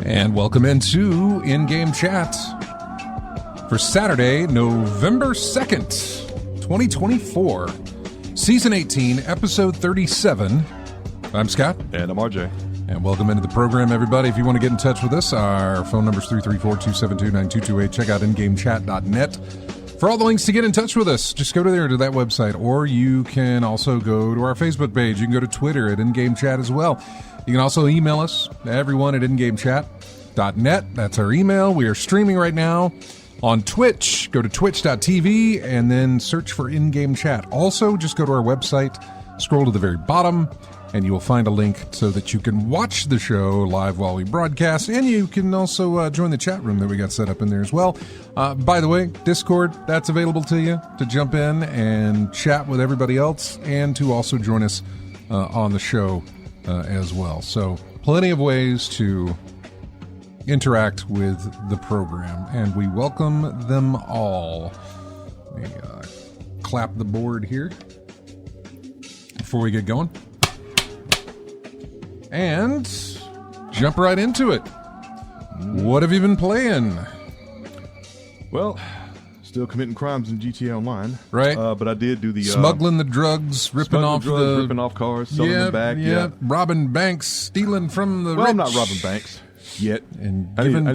And welcome into In-Game Chat for Saturday, November 2nd, 2024, Season 18, Episode 37. I'm Scott. And I'm RJ. And welcome into the program, everybody. If you want to get in touch with us, our phone number is 334-272-9228. Check out ingamechat.net for all the links to get in touch with us. Just go to that website, or you can also go to our Facebook page. You can go to Twitter at In-Game Chat as well. You can also email us, everyone at ingamechat.net. That's our email. We are streaming right now on Twitch. Go to twitch.tv and then search for In-Game Chat. Also, just go to our website, scroll to the very bottom, and you will find a link so that you can watch the show live while we broadcast, and you can also join the chat room that we got set up in there as well. By the way, Discord, that's available to you to jump in and chat with everybody else, and to also join us on the show as well. So plenty of ways to interact with the program, and we welcome them all. Let me clap the board here before we get going and jump right into it. What have you been playing? Well, still committing crimes in GTA Online, right? But I did do the smuggling the drugs, ripping off cars, selling them back, robbing banks, stealing from the rich. I'm not robbing banks yet, and I need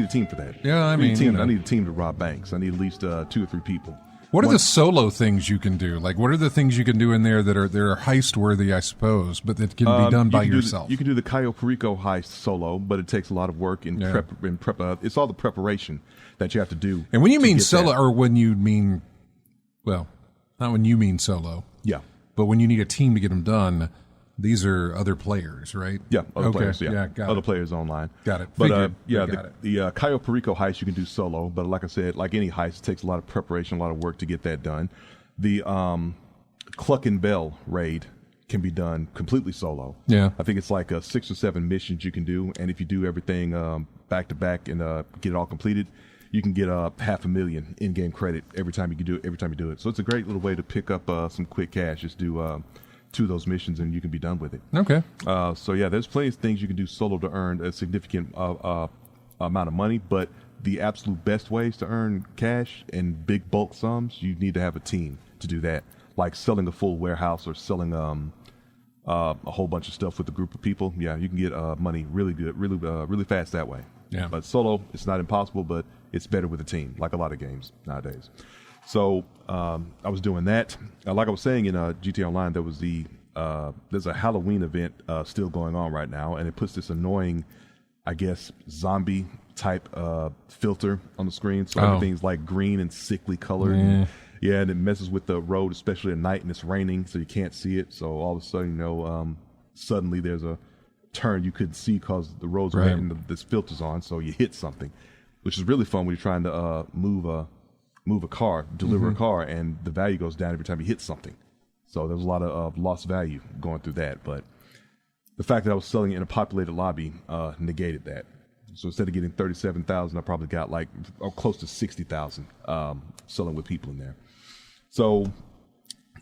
a team for that. Yeah, I need a team to rob banks. I need at least 2 or 3 people. What are the solo things you can do? Like, what are the things you can do in there that are heist worthy, I suppose, but that can be done by yourself? You can do the Cayo Perico heist solo, but it takes a lot of work in prep. It's all the preparation that you have to do. And when you mean solo, or when you mean, well, not when you mean solo. Yeah. But when you need a team to get them done, these are other players, right? Yeah, other players. Yeah, got other it. players online. Got it. But the Cayo Perico heist you can do solo, but like I said, like any heist, it takes a lot of preparation, a lot of work to get that done. The Cluck and Bell raid can be done completely solo. Yeah, I think it's like 6 or 7 missions you can do, and if you do everything back to back and get it all completed, you can get $500,000 in-game credit every time you do it. So it's a great little way to pick up some quick cash. Just do 2 of those missions and you can be done with it. Okay. So yeah, there's plenty of things you can do solo to earn a significant amount of money, but the absolute best ways to earn cash and big bulk sums, you need to have a team to do that. Like selling a full warehouse or selling a whole bunch of stuff with a group of people. Yeah, you can get money really good, really fast that way. Yeah. But solo, it's not impossible, but it's better with a team, like a lot of games nowadays. So I was doing that. Like I was saying in GTA Online, there's a Halloween event still going on right now, and it puts this annoying, I guess, zombie type filter on the screen. So everything's like green and sickly colored. And it messes with the road, especially at night, and it's raining, so you can't see it. So all of a sudden, suddenly there's a turn you couldn't see because the road's wet and this filter's on, so you hit something, which is really fun when you're trying to move a car, deliver a car, and the value goes down every time you hit something. So there's a lot of lost value going through that. But the fact that I was selling it in a populated lobby negated that. So instead of getting 37,000, I probably got like close to 60,000 selling with people in there. So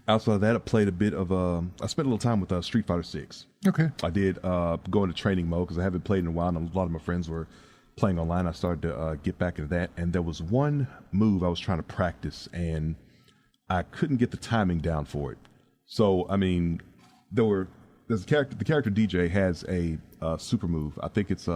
outside of that, I played a bit of I spent a little time with Street Fighter 6. Okay. I did go into training mode because I haven't played in a while, and a lot of my friends were playing online. I started to get back into that, and there was one move I was trying to practice, and I couldn't get the timing down for it. So, I mean, there's a character. The character DJ has a super move. I think it's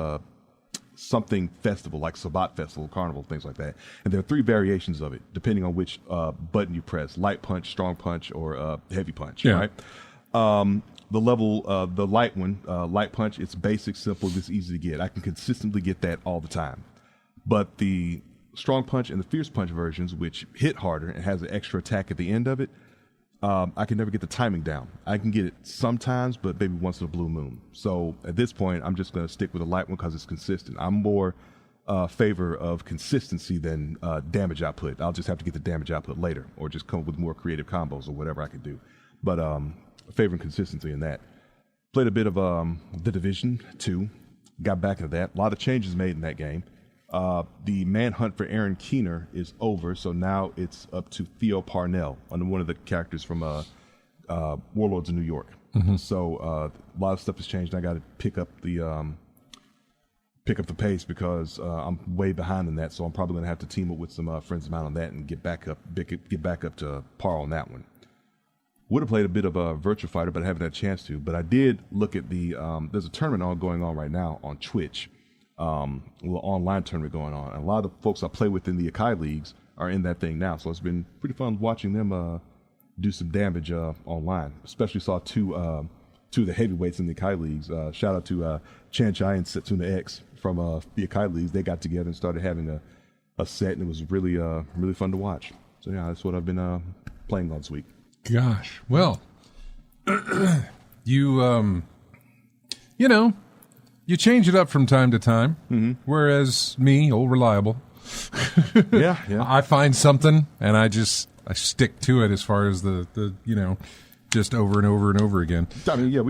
something festival, like Sabat Festival, Carnival, things like that. And there are 3 variations of it, depending on which button you press: light punch, strong punch, or heavy punch. Yeah. Right. the level, the light one, light punch, it's basic, simple, it's easy to get. I can consistently get that all the time. But the strong punch and the fierce punch versions, which hit harder and has an extra attack at the end of it, I can never get the timing down. I can get it sometimes, but maybe once in a blue moon. So at this point, I'm just going to stick with the light one because it's consistent. I'm more favor of consistency than damage output. I'll just have to get the damage output later, or just come up with more creative combos or whatever I can do. But favoring consistency in that. Played a bit of The Division 2. Got back into that. A lot of changes made in that game. The manhunt for Aaron Keener is over, so now it's up to Theo Parnell, one of the characters from Warlords of New York. Mm-hmm. So a lot of stuff has changed. I got to pick up the pace because I'm way behind in that. So I'm probably going to have to team up with some friends of mine on that and get back up to par on that one. Would have played a bit of a Virtua Fighter, but I haven't had a chance to. But I did look at there's a tournament going on right now on Twitch. A little online tournament going on. And a lot of the folks I play with in the Akai leagues are in that thing now. So it's been pretty fun watching them do some damage online. Especially saw two of the heavyweights in the Akai leagues. Shout out to Chan Chai and Setsuna X from the Akai leagues. They got together and started having a set, and it was really really fun to watch. So yeah, that's what I've been playing on this week. Gosh, well, you you change it up from time to time, mm-hmm. Whereas me, old reliable, yeah, I find something and I stick to it as far as the just over and over and over again. I mean, yeah,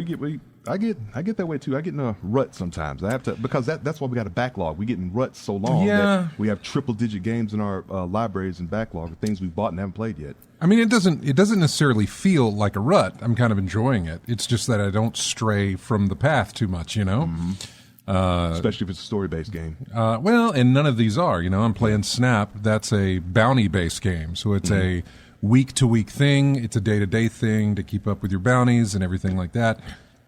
I get that way too. I get in a rut sometimes. I have to, because that's why we got a backlog. We get in ruts so long that we have triple digit games in our libraries and backlog of things we've bought and haven't played yet. I mean, it doesn't necessarily feel like a rut. I'm kind of enjoying it. It's just that I don't stray from the path too much, Mm-hmm. Especially if it's a story-based game. Well, and none of these are. I'm playing Snap. That's a bounty-based game, so it's a week-to-week thing. It's a day-to-day thing to keep up with your bounties and everything like that.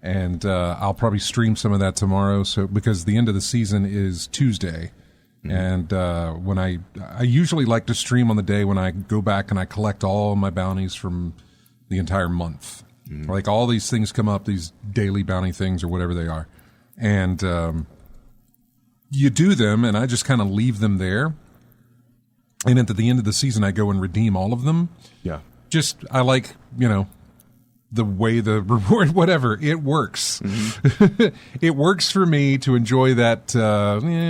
And I'll probably stream some of that tomorrow. So because the end of the season is Tuesday. And when I usually like to stream on the day when I go back and I collect all my bounties from the entire month. Like all these things come up, these daily bounty things or whatever they are. And you do them, and I just kind of leave them there. And at the end of the season, I go and redeem all of them. Yeah. Just, I like, the way the reward, whatever, it works. Mm-hmm. It works for me to enjoy that,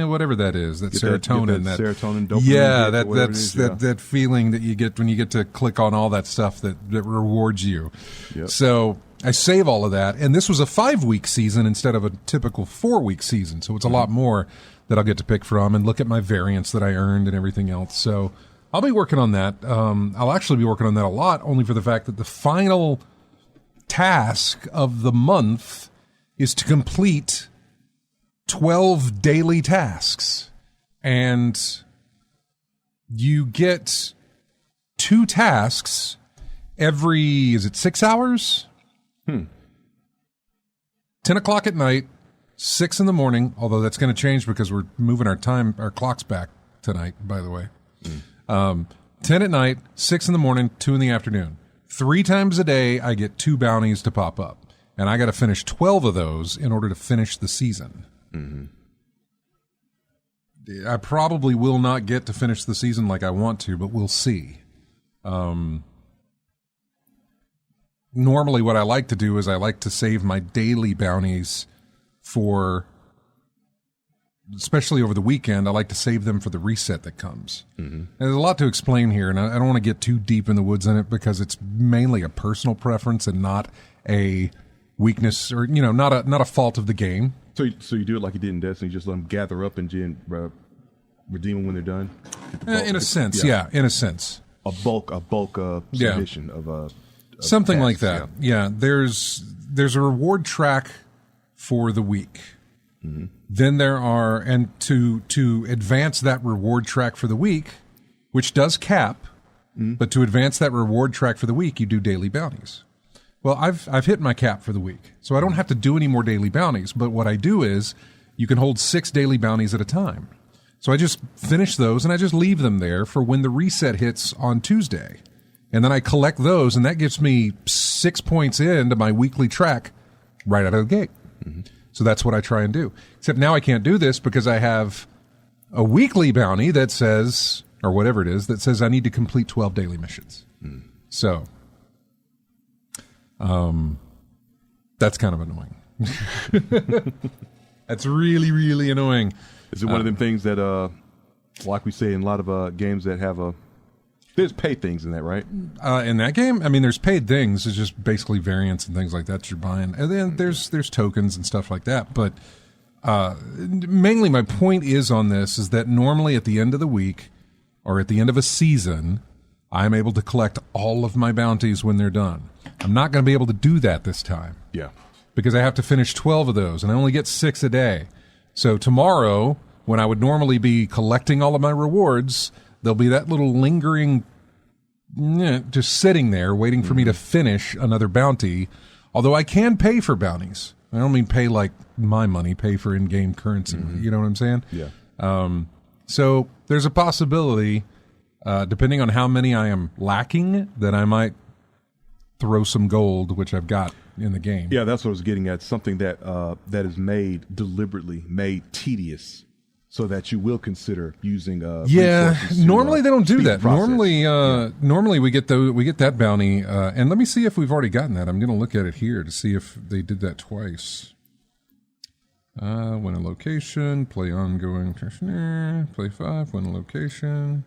whatever that is, that serotonin. That serotonin, dopamine. Yeah, that feeling that you get when you get to click on all that stuff that rewards you. Yep. So I save all of that. And this was a 5-week season instead of a typical 4-week season. So it's a lot more that I'll get to pick from and look at my variants that I earned and everything else. So I'll be working on that. I'll actually be working on that a lot, only for the fact that the final task of the month is to complete 12 daily tasks, and you get 2 tasks every, is it 6 hours? 10 o'clock at night, 6 in the morning, although that's going to change because we're moving our clocks back tonight, by the way. 10 at night, 6 in the morning, 2 in the afternoon. 3 times a day, I get 2 bounties to pop up. And I got to finish 12 of those in order to finish the season. Mm-hmm. I probably will not get to finish the season like I want to, but we'll see. Normally what I like to do is I like to save my daily bounties for, especially over the weekend, I like to save them for the reset that comes. Mm-hmm. And there's a lot to explain here, and I don't want to get too deep in the woods in it because it's mainly a personal preference and not a weakness or, not a fault of the game. So you do it like you did in Destiny, you just let them gather up and redeem them when they're done? In a sense, yeah, in a sense. A bulk submission of something tasks, like that. Yeah, there's a reward track for the week. Mm-hmm. Then there are, and to advance that reward track for the week, which does cap, but to advance that reward track for the week, you do daily bounties. Well, I've hit my cap for the week, so I don't have to do any more daily bounties. But what I do is you can hold 6 daily bounties at a time. So I just finish those and I just leave them there for when the reset hits on Tuesday. And then I collect those, and that gives me 6 points into my weekly track right out of the gate. So that's what I try and do. Except now I can't do this because I have a weekly bounty that says, or whatever it is, that says I need to complete 12 daily missions. So, that's kind of annoying. That's really, really annoying. Is it one of them things that, like we say in a lot of games that have there's paid things in that, right? In that game, I mean, there's paid things. It's just basically variants and things like that you're buying. And then there's tokens and stuff like that. But mainly my point is on this is that normally at the end of the week or at the end of a season, I'm able to collect all of my bounties when they're done. I'm not going to be able to do that this time. Yeah. Because I have to finish 12 of those, and I only get 6 a day. So tomorrow, when I would normally be collecting all of my rewards, there'll be that little lingering, just sitting there waiting for me to finish another bounty. Although I can pay for bounties. I don't mean pay like my money, pay for in-game currency. You know what I'm saying? Yeah. So there's a possibility, depending on how many I am lacking, that I might throw some gold, which I've got in the game. Yeah, that's what I was getting at. Something that that is deliberately made tedious, so that you will consider using. Normally they don't do that. Process. Normally we get that bounty. And let me see if we've already gotten that. I'm going to look at it here to see if they did that twice. Win a location, play ongoing, play 5, win a location.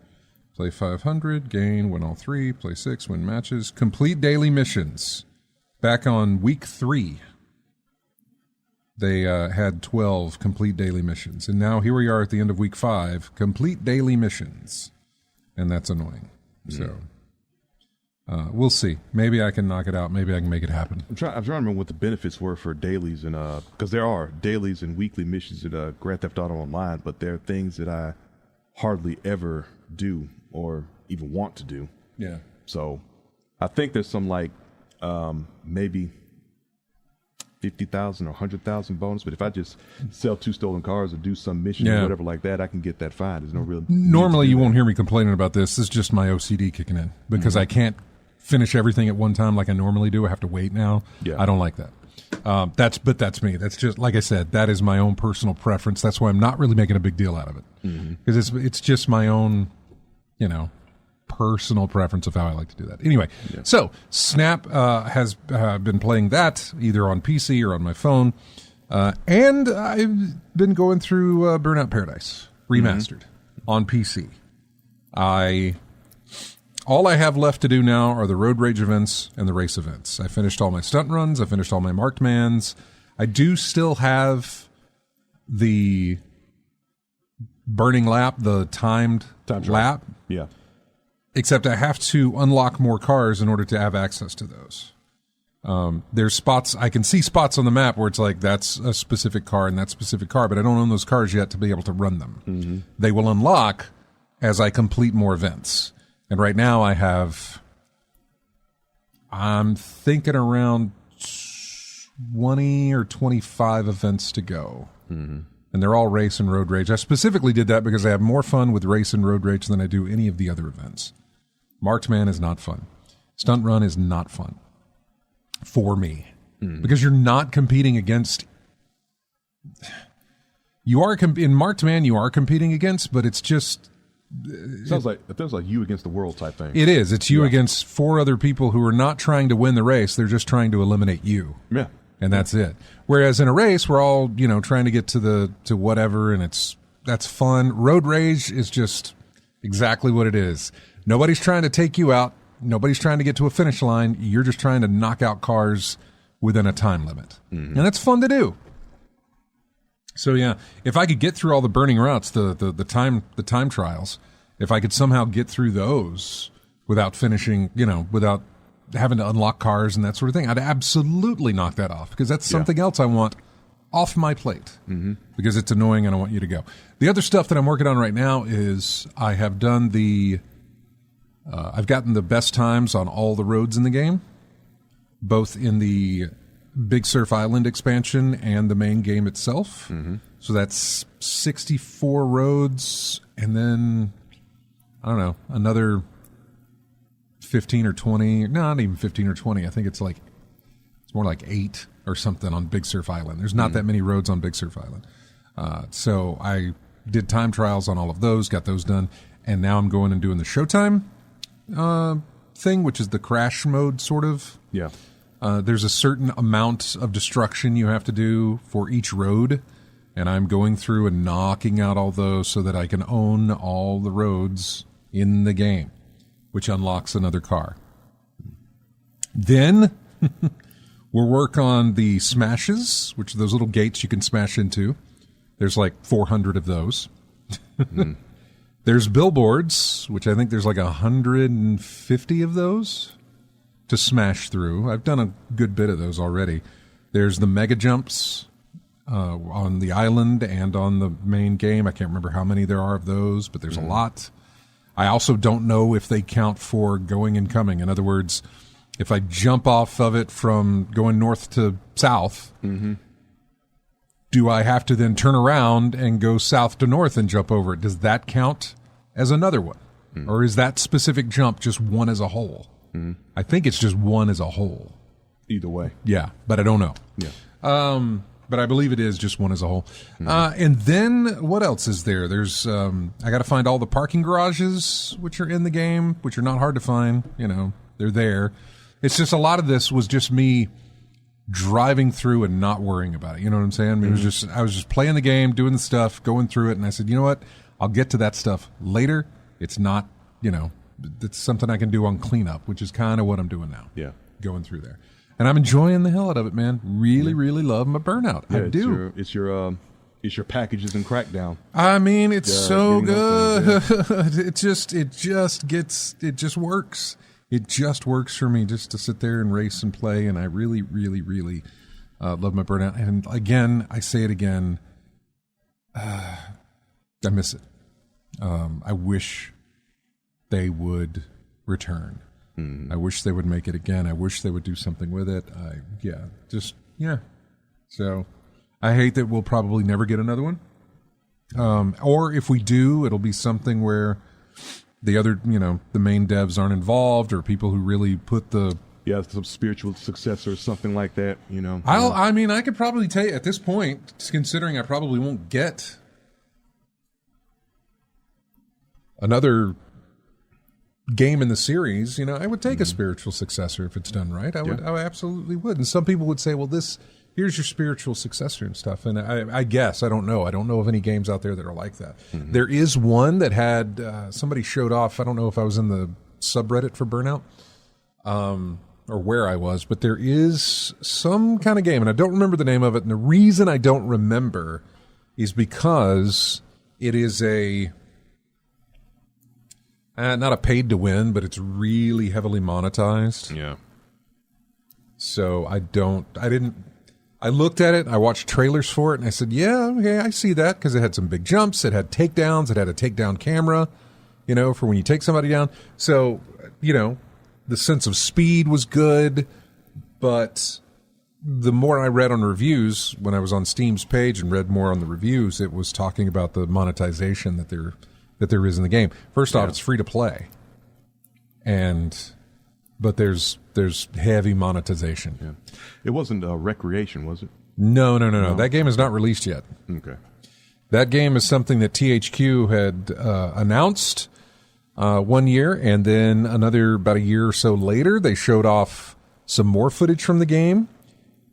Play 500, gain, win all 3, play 6, win matches. Complete daily missions. Back on week 3, they had 12 complete daily missions. And now here we are at the end of week 5, complete daily missions. And that's annoying. So, we'll see. Maybe I can knock it out. Maybe I can make it happen. I'm trying to remember what the benefits were for dailies, and because there are dailies and weekly missions in Grand Theft Auto Online, but there are things that I hardly ever do or even want to do. Yeah. So I think there's some maybe 50,000 or 100,000 bonus, but if I just sell 2 stolen cars or do some mission or whatever like that, I can get that fine. There's no real. Normally you won't hear me complaining about this. This is just my OCD kicking in because I can't finish everything at one time like I normally do. I have to wait now. Yeah. I don't like that. That's me. That's just, like I said, that is my own personal preference. That's why I'm not really making a big deal out of it. Because it's just my own, personal preference of how I like to do that. Anyway, so Snap has been playing that either on PC or on my phone. And I've been going through Burnout Paradise Remastered on PC. All I have left to do now are the road rage events and the race events. I finished all my stunt runs. I finished all my marked mans. I do still have the burning lap, the timed lap. Yeah. Except I have to unlock more cars in order to have access to those. There's spots, I can see spots on the map where it's like, that's a specific car and that specific car, but I don't own those cars yet to be able to run them. They will unlock as I complete more events. And right now I'm thinking around 20 or 25 events to go. And they're all race and road rage. I specifically did that because I have more fun with race and road rage than I do any of the other events. Marked Man is not fun. Stunt Run is not fun for me because you're not competing against. You are in Marked Man. You are competing against, but it's just. It feels like you against the world type thing. It is. It's you against 4 other people who are not trying to win the race. They're just trying to eliminate you. Yeah. And that's it. Whereas in a race, we're all, trying to get to whatever, and that's fun. Road rage is just exactly what it is. Nobody's trying to take you out. Nobody's trying to get to a finish line. You're just trying to knock out cars within a time limit. And that's fun to do. So yeah, if I could get through all the burning routes, the time trials, if I could somehow get through those without finishing, without having to unlock cars and that sort of thing, I'd absolutely knock that off because that's something else I want off my plate because it's annoying and I want you to go. The other stuff that I'm working on right now is I have done I've gotten the best times on all the roads in the game, both in the Big Surf Island expansion and the main game itself. So that's 64 roads and then, I don't know, another 15 or 20, no, not even 15 or 20. I think it's It's more like 8 or something on Big Surf Island. There's not that many roads on Big Surf Island. So I did time trials on all of those, got those done, and now I'm going and doing the Showtime thing, which is the crash mode sort of. Yeah. There's a certain amount of destruction you have to do for each road, and I'm going through and knocking out all those so that I can own all the roads in the game, which unlocks another car. Then we'll work on the smashes, which are those little gates you can smash into. There's like 400 of those. There's billboards, which I think there's like 150 of those to smash through. I've done a good bit of those already. There's the mega jumps on the island and on the main game. I can't remember how many there are of those, but there's a lot. I also don't know if they count for going and coming. In other words, if I jump off of it from going north to south, do I have to then turn around and go south to north and jump over it? Does that count as another one? Or is that specific jump just one as a whole? I think it's just one as a whole. Either way. Yeah, but I don't know. Yeah. But I believe it is just one as a whole. And then what else is there? There's I got to find all the parking garages which are in the game, which are not hard to find. You know, they're there. It's just a lot of this was just me driving through and not worrying about it. You know what I'm saying? I mean, I was just playing the game, doing the stuff, going through it, and I said, you know what? I'll get to that stuff later. It's not, it's something I can do on cleanup, which is kind of what I'm doing now. Yeah. Going through there. And I'm enjoying the hell out of it, man. Really, really love my Burnout. Yeah, I do. It's your packages and Crackdown. I mean, it's so good. Things, It just works. It just works for me just to sit there and race and play. And I really, really, really love my Burnout. And again, I say it again, I miss it. I wish they would return. I wish they would make it again. I wish they would do something with it. So I hate that we'll probably never get another one. Or if we do, it'll be something where the other, the main devs aren't involved, or people who really put the... Yeah, some spiritual successor or something like that, I could probably tell you at this point, considering I probably won't get another game in the series, I would take a spiritual successor if it's done right. I absolutely would. And some people would say, well, here's your spiritual successor and stuff. And I guess, I don't know of any games out there that are like that. There is one that had, somebody showed off, I don't know if I was in the subreddit for Burnout, or where I was, but there is some kind of game, and I don't remember the name of it. And the reason I don't remember is because it is not a paid to win, but it's really heavily monetized. Yeah. So I looked at it, I watched trailers for it, and I said, yeah, okay, I see that, because it had some big jumps, it had takedowns, it had a takedown camera, for when you take somebody down. So, the sense of speed was good, but the more I read on reviews, when I was on Steam's page and read more on the reviews, it was talking about the monetization that there is in the game. First off, it's free to play, but there's heavy monetization. Yeah. It wasn't recreation, was it? No. That game is not released yet. Okay. That game is something that THQ had announced 1 year, and then about a year or so later, they showed off some more footage from the game.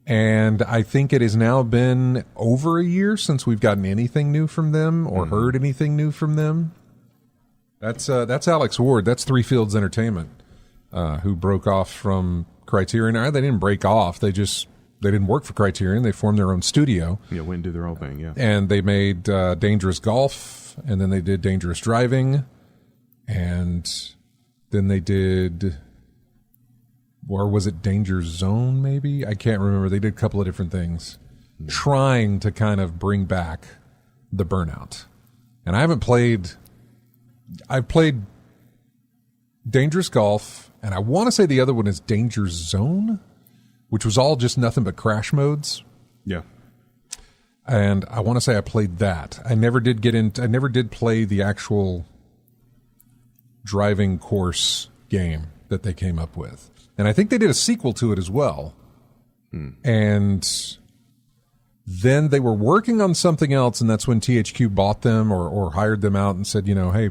And I think it has now been over a year since we've gotten anything new from them or heard anything new from them. That's Alex Ward. That's Three Fields Entertainment, who broke off from Criterion. They didn't break off. They didn't work for Criterion. They formed their own studio. Yeah, went and did their own thing, yeah. And they made Dangerous Golf, and then they did Dangerous Driving, and then they did... Or was it Danger Zone, maybe? I can't remember. They did a couple of different things trying to kind of bring back the Burnout. And I've played Dangerous Golf, and I want to say the other one is Danger Zone, which was all just nothing but crash modes. Yeah. And I want to say I played that. I never did play the actual driving course game that they came up with. And I think they did a sequel to it as well. And then they were working on something else, and that's when THQ bought them or hired them out and said, hey,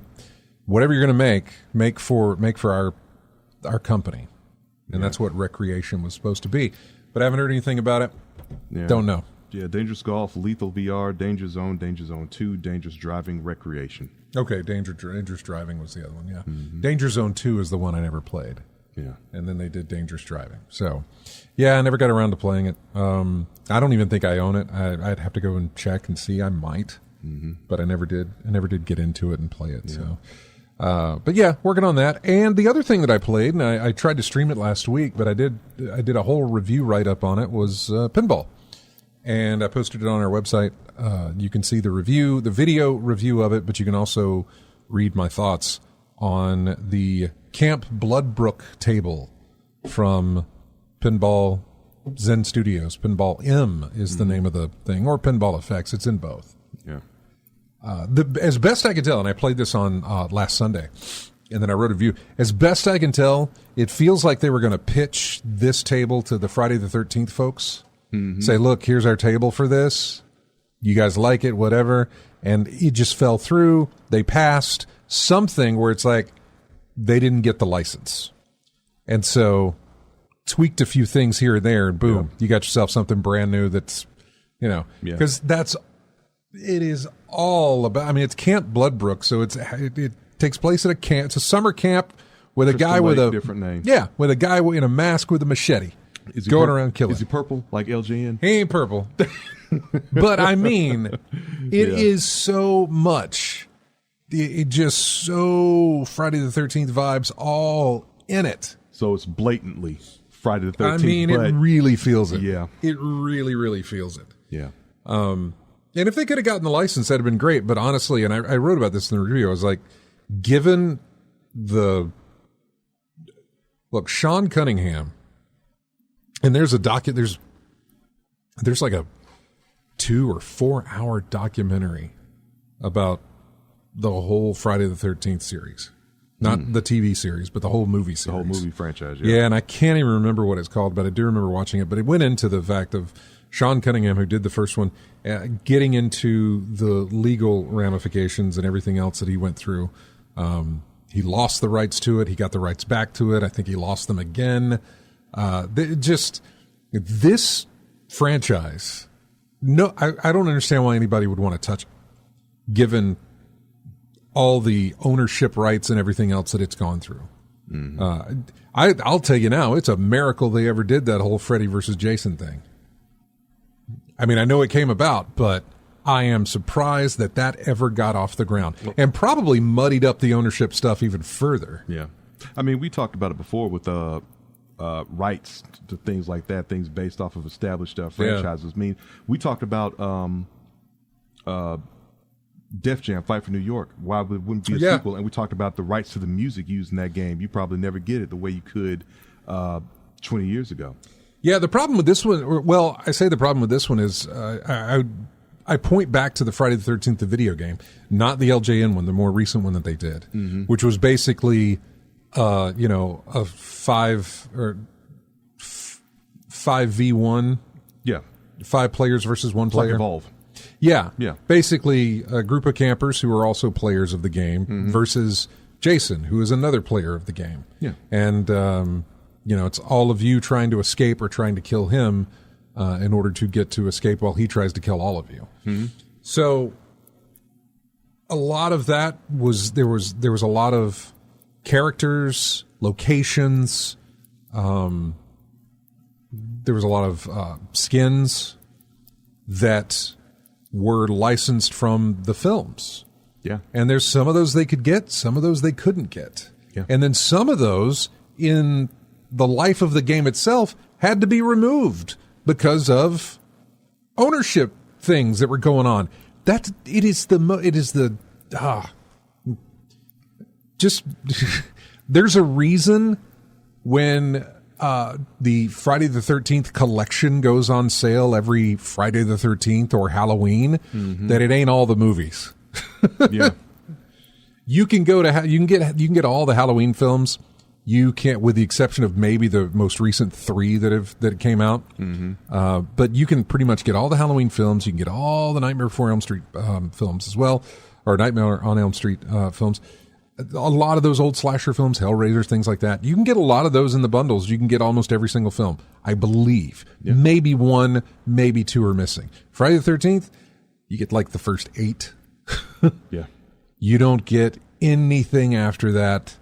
whatever you're going to make for our company. And that's what Recreation was supposed to be. But I haven't heard anything about it. Yeah. Don't know. Yeah, Dangerous Golf, Lethal VR, Danger Zone 2, Dangerous Driving, Recreation. Okay, Dangerous Driving was the other one, yeah. Mm-hmm. Danger Zone 2 is the one I never played. Yeah. And then they did Dangerous Driving. So, yeah, I never got around to playing it. I don't even think I own it. I'd have to go and check and see. I might, but I never did. I never did get into it and play it. Yeah. So, but yeah, working on that. And the other thing that I played, and I tried to stream it last week, but I did a whole review write-up on it, was pinball. And I posted it on our website. You can see the video review of it, but you can also read my thoughts on the Camp Bloodbrook table from Pinball Zen Studios. Pinball M is the name of the thing, or Pinball Effects. It's in both. Yeah. As best I can tell, and I played this on last Sunday, and then I wrote a review. As best I can tell, it feels like they were going to pitch this table to the Friday the 13th folks. Mm-hmm. Say, look, here's our table for this. You guys like it, whatever. And it just fell through. They passed something where it's like they didn't get the license. And so tweaked a few things here and there, and boom, you got yourself something brand new that's, because it is all about, it's Camp Bloodbrook, so it takes place at a camp. It's a summer camp with a guy with a different name. Yeah, with a guy in a mask with a machete. Is he going around killing. Is he purple like LJN? He ain't purple. But it is so much. It just so Friday the 13th vibes all in it. So it's blatantly Friday the 13th. It really feels it. Yeah. It really, really feels it. Yeah. And if they could have gotten the license, that'd have been great. But honestly, and I wrote about this in the review, I was like, given look, Sean Cunningham, and there's like a 2 or 4 hour documentary about the whole Friday the 13th series. Not the TV series, but the whole movie series. The whole movie franchise, yeah. Yeah, and I can't even remember what it's called, but I do remember watching it. But it went into the fact of Sean Cunningham, who did the first one, getting into the legal ramifications and everything else that he went through. He lost the rights to it. He got the rights back to it. I think he lost them again. This franchise, I don't understand why anybody would want to touch it, given all the ownership rights and everything else that it's gone through. Mm-hmm. I'll tell you now, it's a miracle they ever did that whole Freddy versus Jason thing. I know it came about, but I am surprised that ever got off the ground, and probably muddied up the ownership stuff even further. Yeah. We talked about it before with rights to things like that, things based off of established franchises. Yeah. We talked about Def Jam, Fight for New York. Why it wouldn't be a sequel? And we talked about the rights to the music used in that game. You probably never get it the way you could 20 years ago. Yeah, the problem with this one, I say the problem with this one is I point back to the Friday the 13th, the video game, not the LJN one, the more recent one that they did, which was basically a 5v1. Yeah. 5 players versus 1 player. Like Evolve. Yeah. Basically, a group of campers who are also players of the game versus Jason, who is another player of the game. Yeah. And, it's all of you trying to escape or trying to kill him in order to get to escape while he tries to kill all of you. Mm-hmm. So a lot of that was there was a lot of characters, locations. There was a lot of skins that were licensed from the films. Yeah. And there's some of those they could get, some of those they couldn't get. Yeah. And then some of those in the life of the game itself had to be removed because of ownership things that were going on. There's a reason when the Friday the 13th collection goes on sale every Friday the 13th or Halloween, that it ain't all the movies. Yeah. You can get all the Halloween films You can't, with the exception of maybe the most recent 3 that came out. But you can pretty much get all the Halloween films. You can get all the Nightmare Before Elm Street films as well, or Nightmare on Elm Street films. A lot of those old slasher films, Hellraisers, things like that. You can get a lot of those in the bundles. You can get almost every single film, I believe. Yeah. Maybe 1, maybe 2 are missing. Friday the 13th, you get like the first 8. Yeah. You don't get anything after that.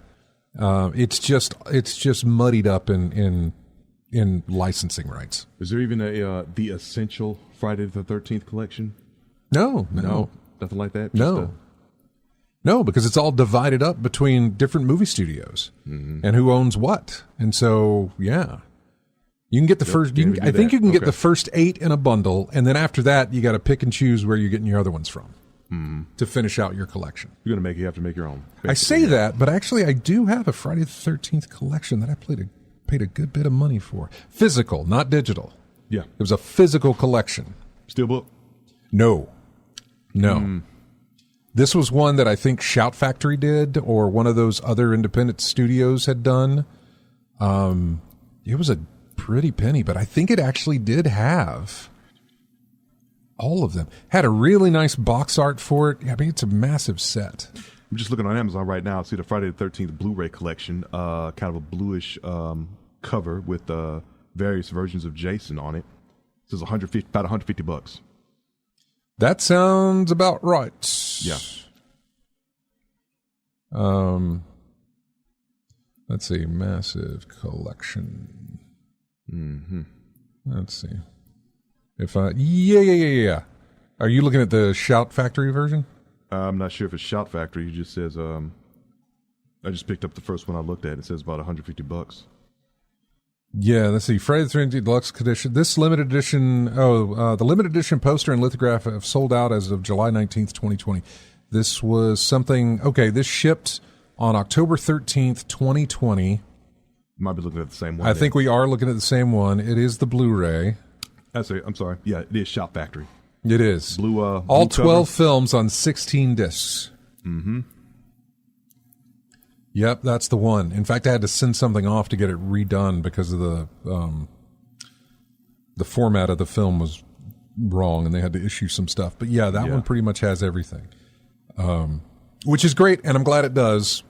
It's just muddied up in licensing rights. Is there even the essential Friday the 13th collection? No, nothing like that. No, because it's all divided up between different movie studios and who owns what. And so, yeah, you can get the first. I think you can get the first 8 in a bundle, and then after that, you got to pick and choose where you're getting your other ones from to finish out your collection. You have to make your own. I say that, but actually, I do have a Friday the 13th collection that I paid a good bit of money for. Physical, not digital. Yeah, it was a physical collection. Steelbook? No. This was one that I think Shout Factory did, or one of those other independent studios had done. It was a pretty penny, but I think it actually did have all of them. Had a really nice box art for it. I mean, it's a massive set. I'm just looking on Amazon right now. I see the Friday the 13th Blu-ray collection, kind of a bluish cover with various versions of Jason on it. It says about $150. That sounds about right. Yeah. Let's see. Massive collection. Let's see. Yeah. Are you looking at the Shout Factory version? I'm not sure if it's Shout Factory. It just says, I just picked up the first one I looked at. It says about $150. Yeah, let's see. Friday the 13th Deluxe Edition. This limited edition, the limited edition poster and lithograph have sold out as of July 19th, 2020. This was something, this shipped on October 13th, 2020. Might be looking at the same one. I think we are looking at the same one. It is the Blu-ray. I'm sorry. Yeah, it is Shout Factory. It is. Blue all 12 films on 16 discs. Yep, that's the one. In fact, I had to send something off to get it redone because of the format of the film was wrong, and they had to issue some stuff. But yeah, that one pretty much has everything, which is great, and I'm glad it does.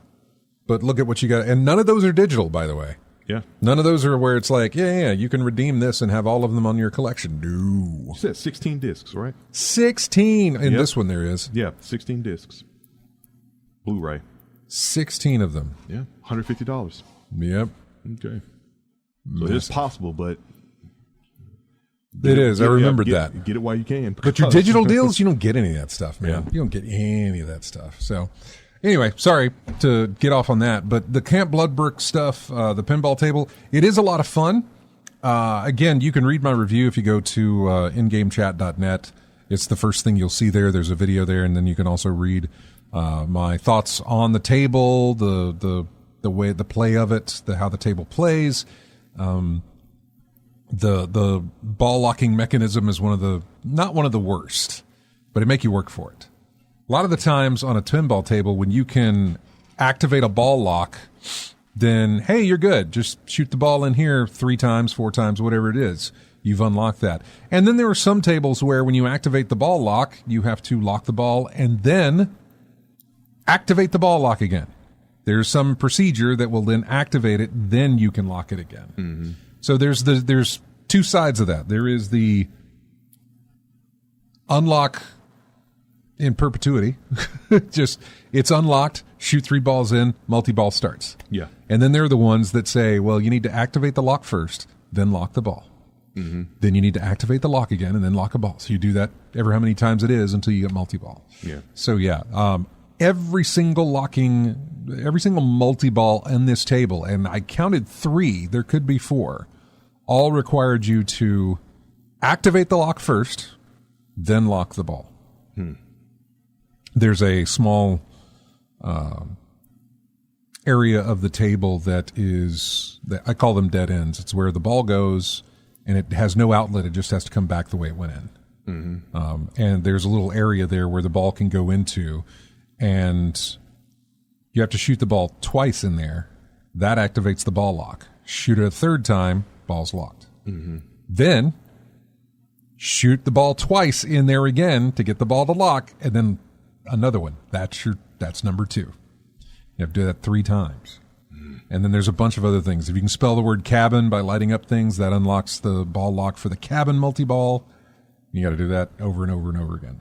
But look at what you got, and none of those are digital, by the way. Yeah, none of those are where it's like, you can redeem this and have all of them on your collection. No, you said 16 discs, right? 16 in this one. There is 16 discs, Blu-ray. 16 of them. Yeah, $150. Yep. Okay. So it's possible, but it is. I remembered that. Get it while you can. But your digital deals, you don't get any of that stuff, man. Yeah. You don't get any of that stuff. So anyway, sorry to get off on that, but the Camp Bloodbrook stuff, the pinball table, it is a lot of fun. Again, you can read my review if you go to ingamechat.net. It's the first thing you'll see there. There's a video there, and then you can also read my thoughts on the table, the way the play of it, how the table plays. The ball locking mechanism is not one of the worst, but it make you work for it. A lot of the times on a pinball table, when you can activate a ball lock, then hey, you're good. Just shoot the ball in here 3 times, 4 times, whatever it is. You've unlocked that. And then there are some tables where when you activate the ball lock, you have to lock the ball and then activate the ball lock again. There's some procedure that will then activate it, then you can lock it again. So there's 2 sides of that. There is the unlock in perpetuity. Just, it's unlocked, shoot 3 balls in, multi-ball starts. Yeah. And then there are the ones that say, well, you need to activate the lock first, then lock the ball. Then you need to activate the lock again and then lock a ball. So you do that ever how many times it is until you get multi-ball. Yeah. So every single multi-ball in this table, and I counted 3, there could be 4, all required you to activate the lock first, then lock the ball. There's a small area of the table that I call them dead ends. It's where the ball goes and it has no outlet. It just has to come back the way it went in. And there's a little area there where the ball can go into, and you have to shoot the ball twice in there That activates the ball lock. Shoot it a third time, ball's locked. Then shoot the ball twice in there again to get the ball to lock, and then another one. That's number 2. You have to do that 3 times. And then there's a bunch of other things. If you can spell the word cabin by lighting up things, that unlocks the ball lock for the cabin multi-ball. You got to do that over and over and over again.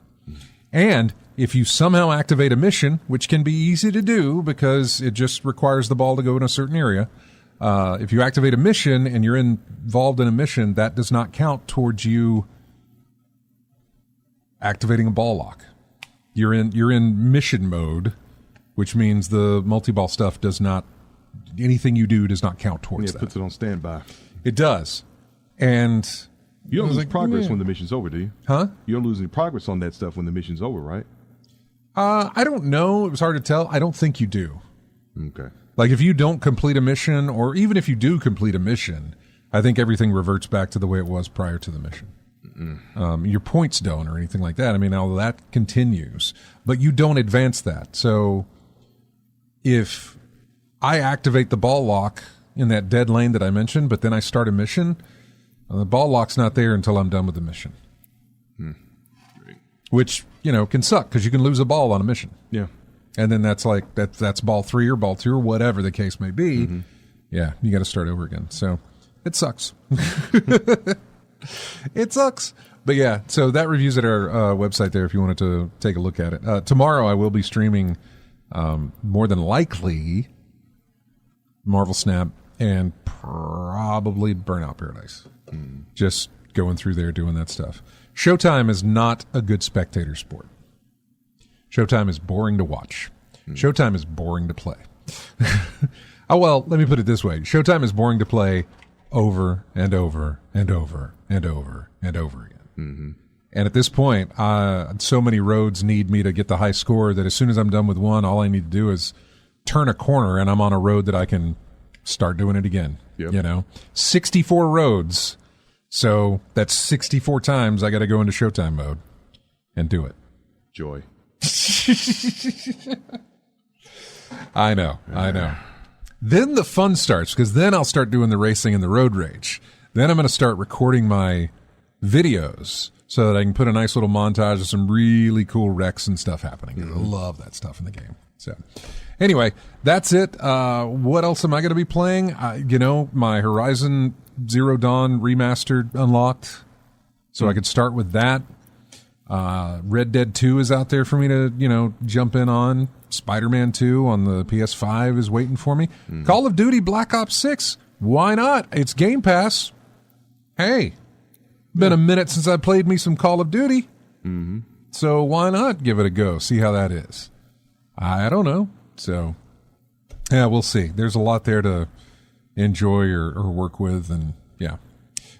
And if you somehow activate a mission, which can be easy to do because it just requires the ball to go in a certain area, if you activate a mission and you're involved in a mission, that does not count towards you activating a ball lock. You're in mission mode, which means the multi-ball stuff does not, anything you do does not count towards that. It puts it on standby. It does. And you don't lose progress when the mission's over, do you? Huh? You don't lose any progress on that stuff when the mission's over, right? I don't know. It was hard to tell. I don't think you do. Okay. Like if you don't complete a mission, or even if you do complete a mission, I think everything reverts back to the way it was prior to the mission. Your points don't or anything like that. I mean, all that continues, but you don't advance that. So if I activate the ball lock in that dead lane that I mentioned, but then I start a mission, the ball lock's not there until I'm done with the mission. Which, can suck because you can lose a ball on a mission. Yeah. And then that's ball 3 or ball 2 or whatever the case may be. Yeah, you got to start over again. So it sucks. It sucks. But yeah, so that review's at our website there if you wanted to take a look at it. Tomorrow I will be streaming more than likely Marvel Snap and probably Burnout Paradise. Just going through there doing that stuff. Showtime is not a good spectator sport. Showtime is boring to watch. Showtime is boring to play. Oh, well, let me put it this way. Showtime is boring to play over and over and over and over and over again. And at this point, so many roads need me to get the high score that as soon as I'm done with one, all I need to do is turn a corner and I'm on a road that I can start doing it again. Yep. 64 roads. So that's 64 times I got to go into Showtime mode and do it. Joy. I know. Then the fun starts because then I'll start doing the racing and the road rage. Then I'm going to start recording my videos so that I can put a nice little montage of some really cool wrecks and stuff happening. I love that stuff in the game. So anyway, that's it. What else am I going to be playing? My Horizon Zero Dawn remastered unlocked, so I could start with that. Red Dead 2 is out there for me to, jump in on. Spider-Man 2 on the PS5 is waiting for me. Call of Duty Black Ops 6. Why not? It's Game Pass. Hey, been a minute since I played me some Call of Duty. So why not give it a go? See how that is. I don't know. So, yeah, we'll see. There's a lot there to enjoy or work with, and yeah.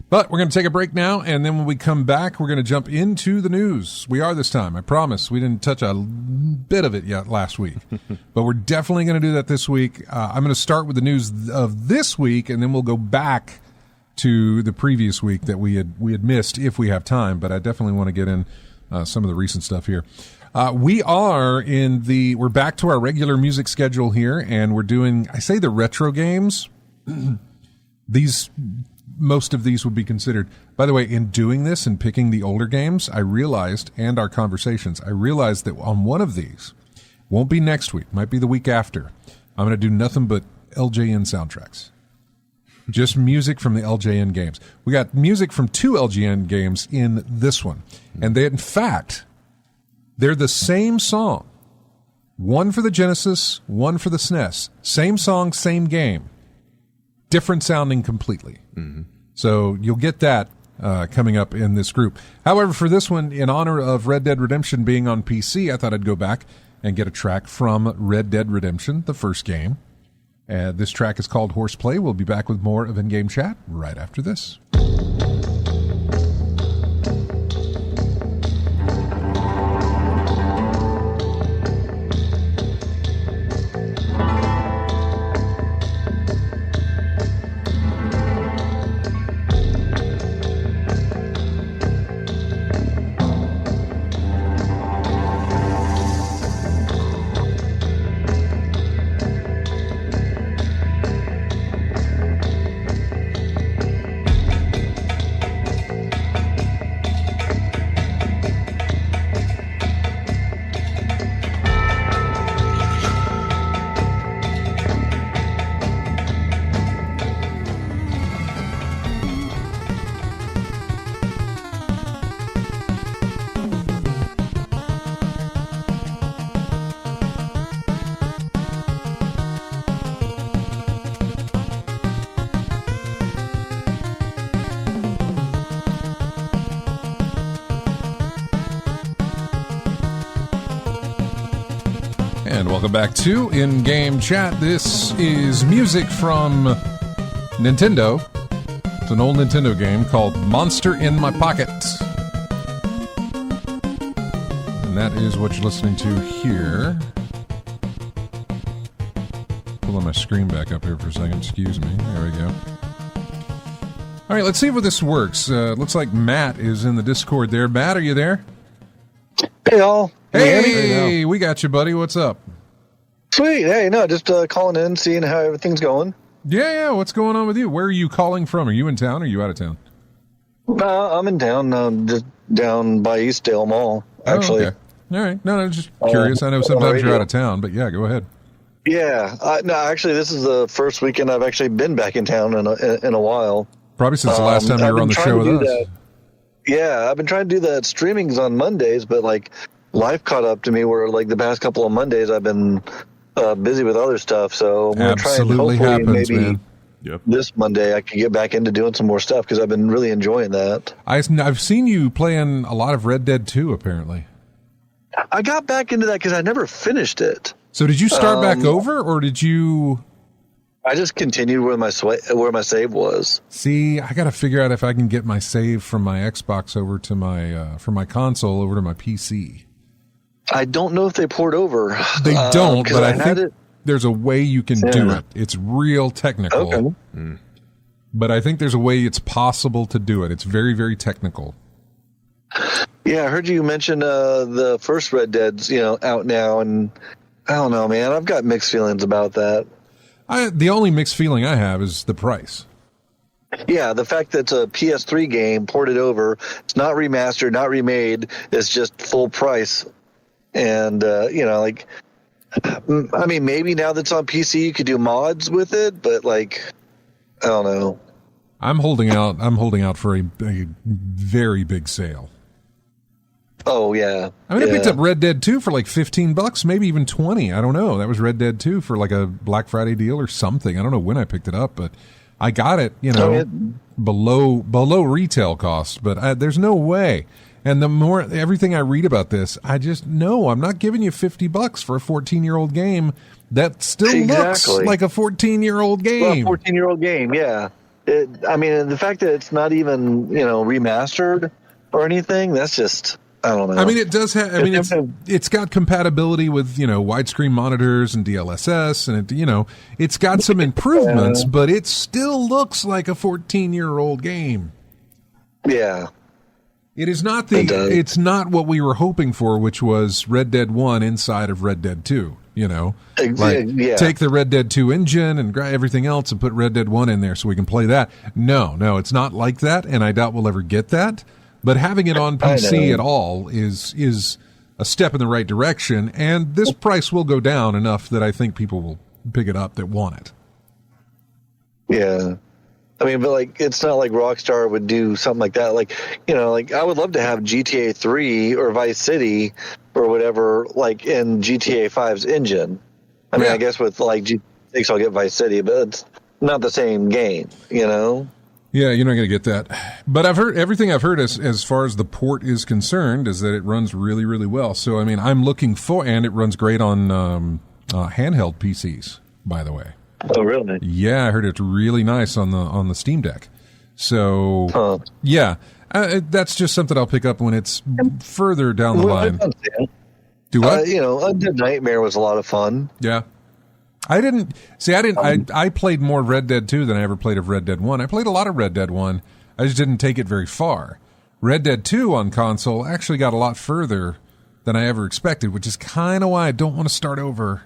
But we're going to take a break now, and then when we come back, we're going to jump into the news. We are this time, I promise. We didn't touch a bit of it yet last week, but we're definitely going to do that this week. I'm going to start with the news of this week, and then we'll go back to the previous week that we had missed if we have time, but I definitely want to get in some of the recent stuff here. We're back to our regular music schedule here, and we're doing, I say the retro games. Most of these would be considered. By the way, in doing this and picking the older games, I realized, and our conversations, I realized that on one of these, won't be next week, might be the week after, I'm going to do nothing but LJN soundtracks. Just music from the LJN games. We got music from 2 LJN games in this one. And they're the same song. One for the Genesis, one for the SNES. Same song, same game. Different sounding completely. So you'll get that coming up in this group. However, for this one, in honor of Red Dead Redemption being on PC, I thought I'd go back and get a track from Red Dead Redemption, the first game. This track is called Horseplay. We'll be back with more of In-Game Chat right after this. Welcome back to In-Game Chat. This is music from Nintendo. It's an old Nintendo game called Monster in My Pocket. And that is what you're listening to here. Pulling my screen back up here for a second. Excuse me. There we go. All right, let's see if this works. Looks like Matt is in the Discord there. Matt, are you there? Hey, all. Hey, we got you, buddy. What's up? Sweet. Hey, no, just calling in, seeing how everything's going. Yeah. What's going on with you? Where are you calling from? Are you in town or are you out of town? I'm in town, just down by Eastdale Mall, actually. Oh, okay. All right. No, I'm just curious. I know sometimes you're out of town, but yeah, go ahead. Yeah. No, actually, this is the first weekend I've actually been back in town in a while. Probably since the last time you were on the show with us. Yeah, I've been trying to do that streamings on Mondays, but like life caught up to me where like the past couple of Mondays I've been busy with other stuff. So I'm going to try and hopefully maybe this Monday I can get back into doing some more stuff because I've been really enjoying that. I've seen you playing a lot of Red Dead 2, apparently. I got back into that because I never finished it. So did you start back over, or did you... I just continued where my save was. See, I got to figure out if I can get my save from my Xbox over to my from my console over to my PC. I don't know if they poured over. They don't, but I think there's a way you can do it. It's real technical. Okay. But I think there's a way it's possible to do it. It's very, very technical. Yeah, I heard you mention the first Red Dead's, out now, and I don't know, man. I've got mixed feelings about that. The only mixed feeling I have is the price. Yeah, the fact that it's a PS3 game ported over, it's not remastered, not remade, it's just full price. And, I mean, maybe now that it's on PC, you could do mods with it, but like, I don't know. I'm holding out for a very big sale. Oh, yeah. I mean, I picked up Red Dead 2 for like $15, maybe even 20. I don't know. That was Red Dead 2 for like a Black Friday deal or something. I don't know when I picked it up, but I got it, below retail cost. But there's no way. And the more everything I read about this, I just know I'm not giving you $50 for a 14-year-old game that still looks like a 14-year-old game. Well, a 14-year-old game, yeah. The fact that it's not even remastered or anything, that's just. I don't know. I mean, it does have. I mean, it's got compatibility with widescreen monitors and DLSS, and it's got some improvements, but it still looks like a 14-year-old game. Yeah, it is not it's not what we were hoping for, which was Red Dead 1 inside of Red Dead 2. Take the Red Dead 2 engine and everything else and put Red Dead 1 in there so we can play that. No, it's not like that, and I doubt we'll ever get that. But having it on PC at all is a step in the right direction, and this price will go down enough that I think people will pick it up that want it. Yeah. I mean, but it's not like Rockstar would do something like that. I would love to have GTA 3 or Vice City or whatever, in GTA 5's engine. I mean, I guess with GTA 6 I'll get Vice City, but it's not the same game, Yeah, you're not going to get that. But everything I've heard as far as the port is concerned is that it runs really, really well. So, I mean, I'm looking and it runs great on handheld PCs, by the way. Oh, really? Yeah, I heard it's really nice on the Steam Deck. So, that's just something I'll pick up when it's further down the line. Do what? Undead Nightmare was a lot of fun. Yeah. I played more Red Dead 2 than I ever played of Red Dead 1. I played a lot of Red Dead 1. I just didn't take it very far. Red Dead 2 on console actually got a lot further than I ever expected, which is kind of why I don't want to start over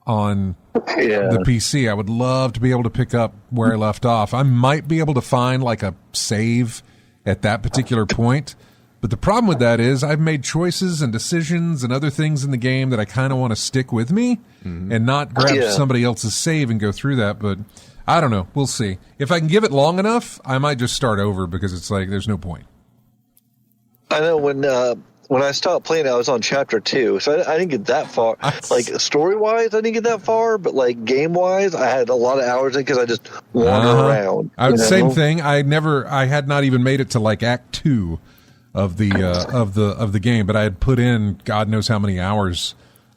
on the PC. I would love to be able to pick up where I left off. I might be able to find a save at that particular point. But the problem with that is I've made choices and decisions and other things in the game that I kind of want to stick with me and not grab somebody else's save and go through that. But I don't know. We'll see. If I can give it long enough, I might just start over because it's there's no point. I know when I stopped playing, I was on chapter 2, so I didn't get that far. Story-wise, I didn't get that far, but game-wise, I had a lot of hours in because I just wandered around. Same thing. I had not even made it to Act 2 of the game, but I had put in God knows how many hours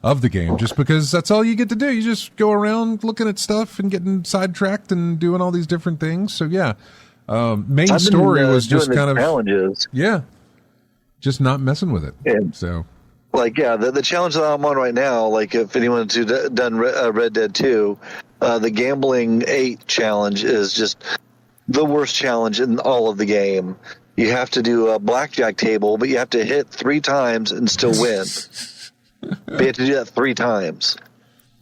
of the game, just because that's all you get to do. You just go around looking at stuff and getting sidetracked and doing all these different things. So yeah, main story was just kind of challenges. Yeah, just not messing with it. Yeah. So like, yeah, the challenge that I'm on right now, like if anyone's done Red Dead 2, the Gambling 8 challenge is just the worst challenge in all of the game. You have to do a blackjack table, but you have to hit 3 times and still win. But you have to do that 3 times.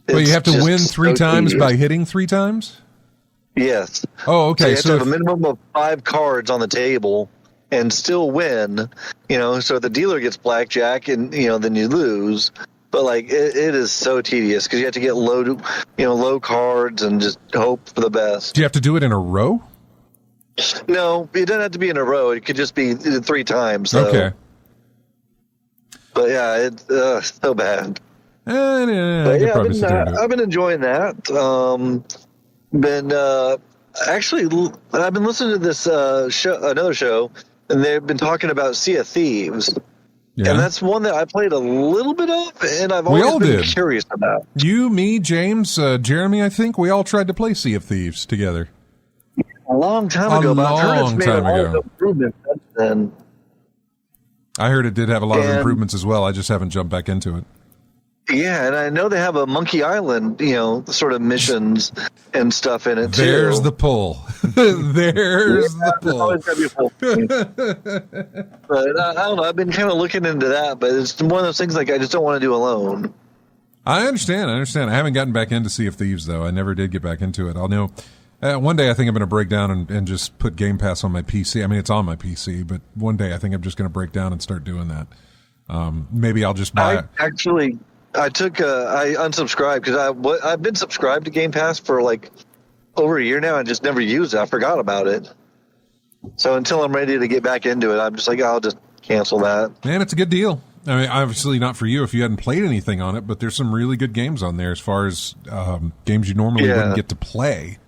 Well, you have to win 3 times by hitting 3 times? Yes. Oh, okay. So you have to have a minimum of 5 cards on the table and still win. So if the dealer gets blackjack and, then you lose. But, like, it is so tedious because you have to get low cards and just hope for the best. Do you have to do it in a row? No, it doesn't have to be in a row. It could just be 3 times. So. Okay. But yeah, it's so bad. I've been enjoying that. I've been listening to this another show, and they've been talking about Sea of Thieves. Yeah. And that's one that I played a little bit of, and I've always been curious about. You, me, James, Jeremy, I think we all tried to play Sea of Thieves together. A long time ago, but I've heard it's made a lot of improvements since then. I heard it did have a lot of improvements as well. I just haven't jumped back into it. Yeah, and I know they have a Monkey Island, sort of missions and stuff in it, too. There's the pull. There's the pull. Always gotta be a pull. But I don't know. I've been kind of looking into that, but it's one of those things like I just don't want to do alone. I understand. I haven't gotten back into Sea of Thieves, though. I never did get back into it. I'll know. One day I think I'm going to break down and just put Game Pass on my PC. I mean, it's on my PC, but one day I think I'm just going to break down and start doing that. Maybe I'll just buy it. Actually, I unsubscribed because I've been subscribed to Game Pass for like over a year now and just never used it. I forgot about it. So until I'm ready to get back into it, I'm just like, I'll just cancel that. And it's a good deal. I mean, obviously not for you if you hadn't played anything on it, but there's some really good games on there as far as games you normally wouldn't get to play.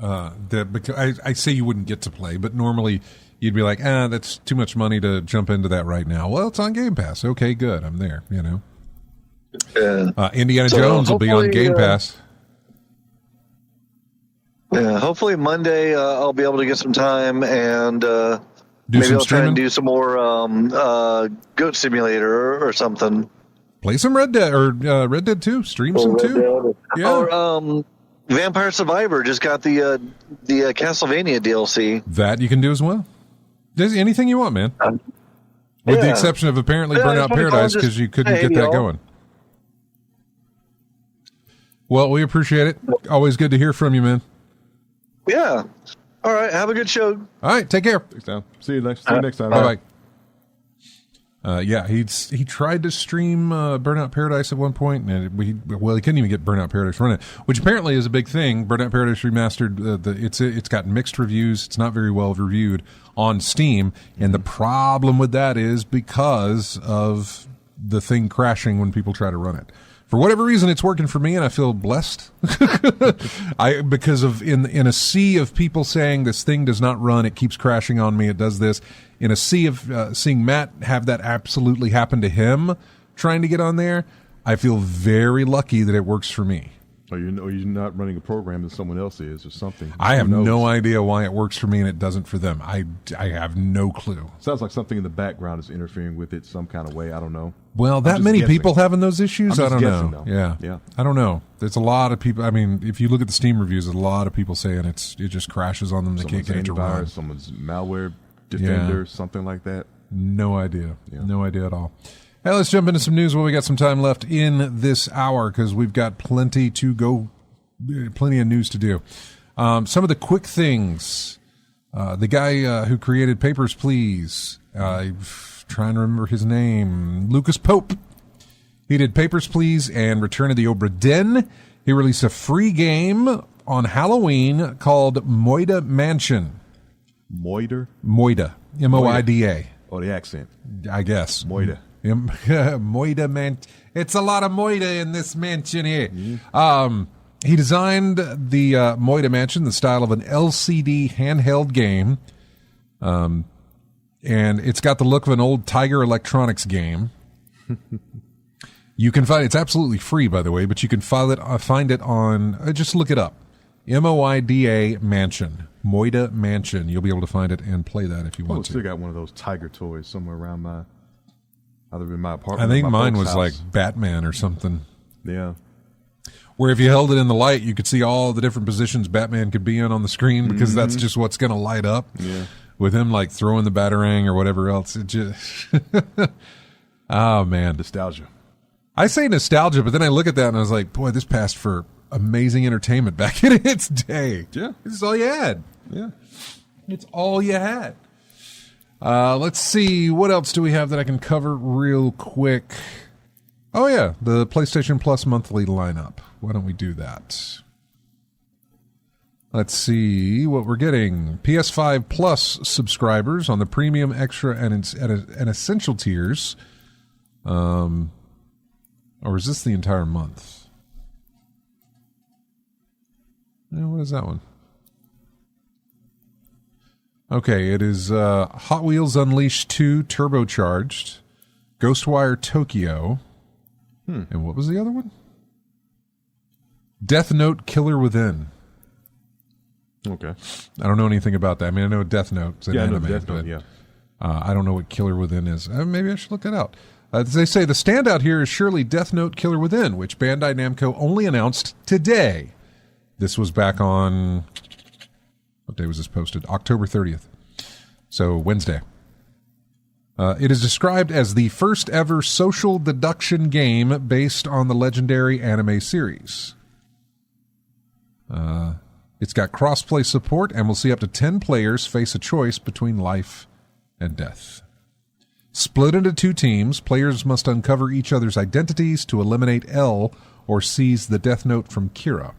I say you wouldn't get to play, but normally you'd be like, that's too much money to jump into that right now. Well, it's on Game Pass. Okay, good. I'm there, Indiana Jones will be on Game Pass. Yeah, hopefully Monday I'll be able to get some time and maybe I'll try and do some more Goat Simulator or something. Play some Red Dead or Red Dead 2. Stream some too. Yeah. Or Vampire Survivor just got the Castlevania DLC. That you can do as well. There's anything you want, man. With the exception of apparently Burnout Paradise because you couldn't get that going. Well, we appreciate it. Always good to hear from you, man. Yeah. All right. Have a good show. All right. Take care. Thanks, Tom. See you next time. Bye-bye. He tried to stream Burnout Paradise at one point, and he couldn't even get Burnout Paradise running, which apparently is a big thing. Burnout Paradise Remastered, it's got mixed reviews. It's not very well reviewed on Steam, and the problem with that is because of the thing crashing when people try to run it. For whatever reason, it's working for me, and I feel blessed. Because of in a sea of people saying this thing does not run, it keeps crashing on me, it does this. In a sea of seeing Matt have that absolutely happen to him, trying to get on there, I feel very lucky that it works for me. Or you're not running a program that someone else is or something. I have no idea why it works for me and it doesn't for them. I have no clue. Sounds like something in the background is interfering with it some kind of way. I don't know. Well, that many people having those issues? I don't know. Yeah. I don't know. There's a lot of people. I mean, if you look at the Steam reviews, there's a lot of people saying it just crashes on them. They can't get it to run. Someone's malware defender, something like that. No idea. Yeah. No idea at all. Hey, let's jump into some news while we got some time left in this hour because we've got plenty to go, plenty of news to do. Some of the quick things. The guy who created Papers, Please, I'm trying to remember his name, Lucas Pope. He did Papers, Please and Return of the Obra Dinn. He released a free game on Halloween called Moida Mansion. Moida? Moida. M-O-I-D-A. Oh, the accent. I guess. Moida. Moida man, it's a lot of Moida in this mansion here. Mm-hmm. He designed the Moida Mansion, the style of an LCD handheld game, and it's got the look of an old Tiger Electronics game. You can find it's absolutely free, by the way, but you can find it on. Just look it up, Moida Mansion, Moida Mansion. You'll be able to find it and play that if you want to. Still got one of those tiger toys somewhere around either in my apartment. I think or my mine was house. like Batman or something. Yeah. Where if you held it in the light, you could see all the different positions Batman could be in on the screen because that's just what's going to light up. Yeah. With him like throwing the batarang or whatever else. It just oh man, Nostalgia. I say nostalgia, but then I look at that and I was like, boy, this passed for amazing entertainment back in its day. Yeah. This is all you had. Yeah. It's all you had. Let's see. What else do we have that I can cover real quick? Oh, yeah. The PlayStation Plus monthly lineup. Why don't we do that? Let's see what we're getting. PS5 Plus subscribers on the premium, extra, and essential tiers. Or is this the entire month? What is that one? Okay, it is Hot Wheels Unleashed 2 Turbocharged, Ghostwire Tokyo, and what was the other one? Death Note Killer Within. Okay. I don't know anything about that. I mean, I know Death Note. It's an Yeah, I know anime, Death Note, but yeah. I don't know what Killer Within is. Maybe I should look that out. As they say, the standout here is surely Death Note Killer Within, which Bandai Namco only announced today. This was back on... What day was this posted? October 30th. So, Wednesday. It is described as the first ever social deduction game based on the legendary anime series. It's got crossplay support and will see up to 10 players face a choice between life and death. Split into 2 teams, players must uncover each other's identities to eliminate L or seize the Death Note from Kira.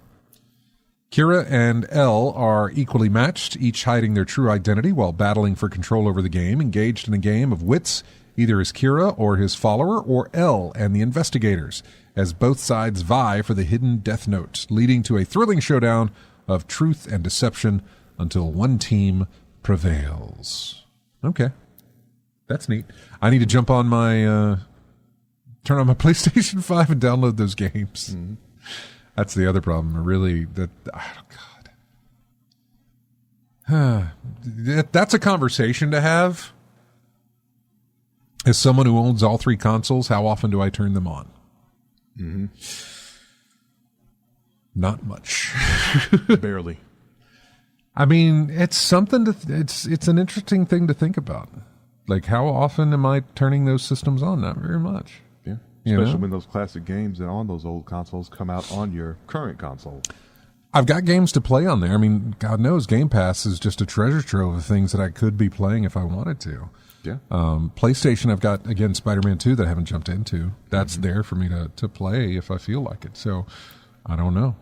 Kira and L are equally matched, each hiding their true identity while battling for control over the game, engaged in a game of wits, either as Kira or his follower, or L and the investigators, as both sides vie for the hidden Death Note, leading to a thrilling showdown of truth and deception until one team prevails. Okay. That's neat. I need to jump on my, turn on my PlayStation 5 and download those games. Mm-hmm. That's the other problem. That's a conversation to have. As someone who owns all 3 consoles, how often do I turn them on? Mm-hmm. Not much. Barely. I mean, it's something it's an interesting thing to think about. Like, how often am I turning those systems on? Not very much. Yeah. You Especially know? when those classic games that are on those old consoles come out on your current console. I've got games to play on there. I mean, God knows Game Pass is just a treasure trove of things that I could be playing if I wanted to. Yeah. PlayStation, I've got, again, Spider-Man 2 that I haven't jumped into. That's there for me to play if I feel like it. So, I don't know.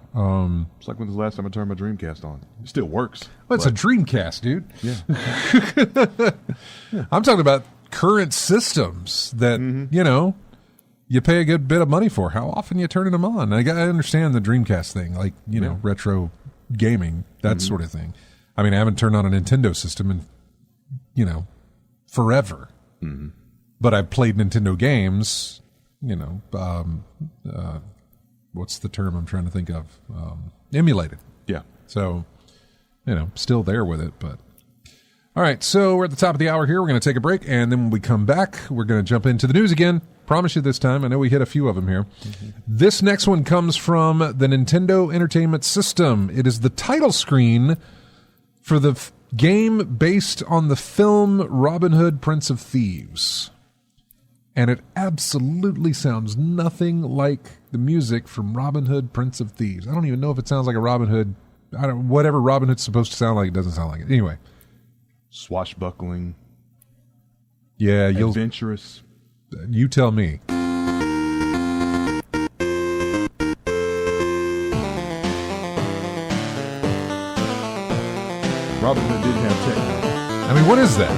It's like when the last time I turned my Dreamcast on. It still works. Well, it's a Dreamcast, dude. Yeah. I'm talking about current systems that, you know, you pay a good bit of money for. How often you turning them on? I understand the Dreamcast thing, like, you know, retro gaming, that sort of thing. I mean, I haven't turned on a Nintendo system in, you know, forever. Mm-hmm. But I've played Nintendo games, you know, what's the term I'm trying to think of? Emulated. Yeah. So, you know, still there with it, but... All right, so we're at the top of the hour here. We're going to take a break, and then when we come back, we're going to jump into the news again. Promise you this time. I know we hit a few of them here. Mm-hmm. This next one comes from the Nintendo Entertainment System. It is the title screen for the game based on the film Robin Hood, Prince of Thieves. And it absolutely sounds nothing like the music from Robin Hood, Prince of Thieves. I don't even know if it sounds like a Robin Hood. Whatever Robin Hood's supposed to sound like, it doesn't sound like it. Anyway. Swashbuckling. Yeah, adventurous. You tell me. Robin Hood didn't have techno. I mean, what is that?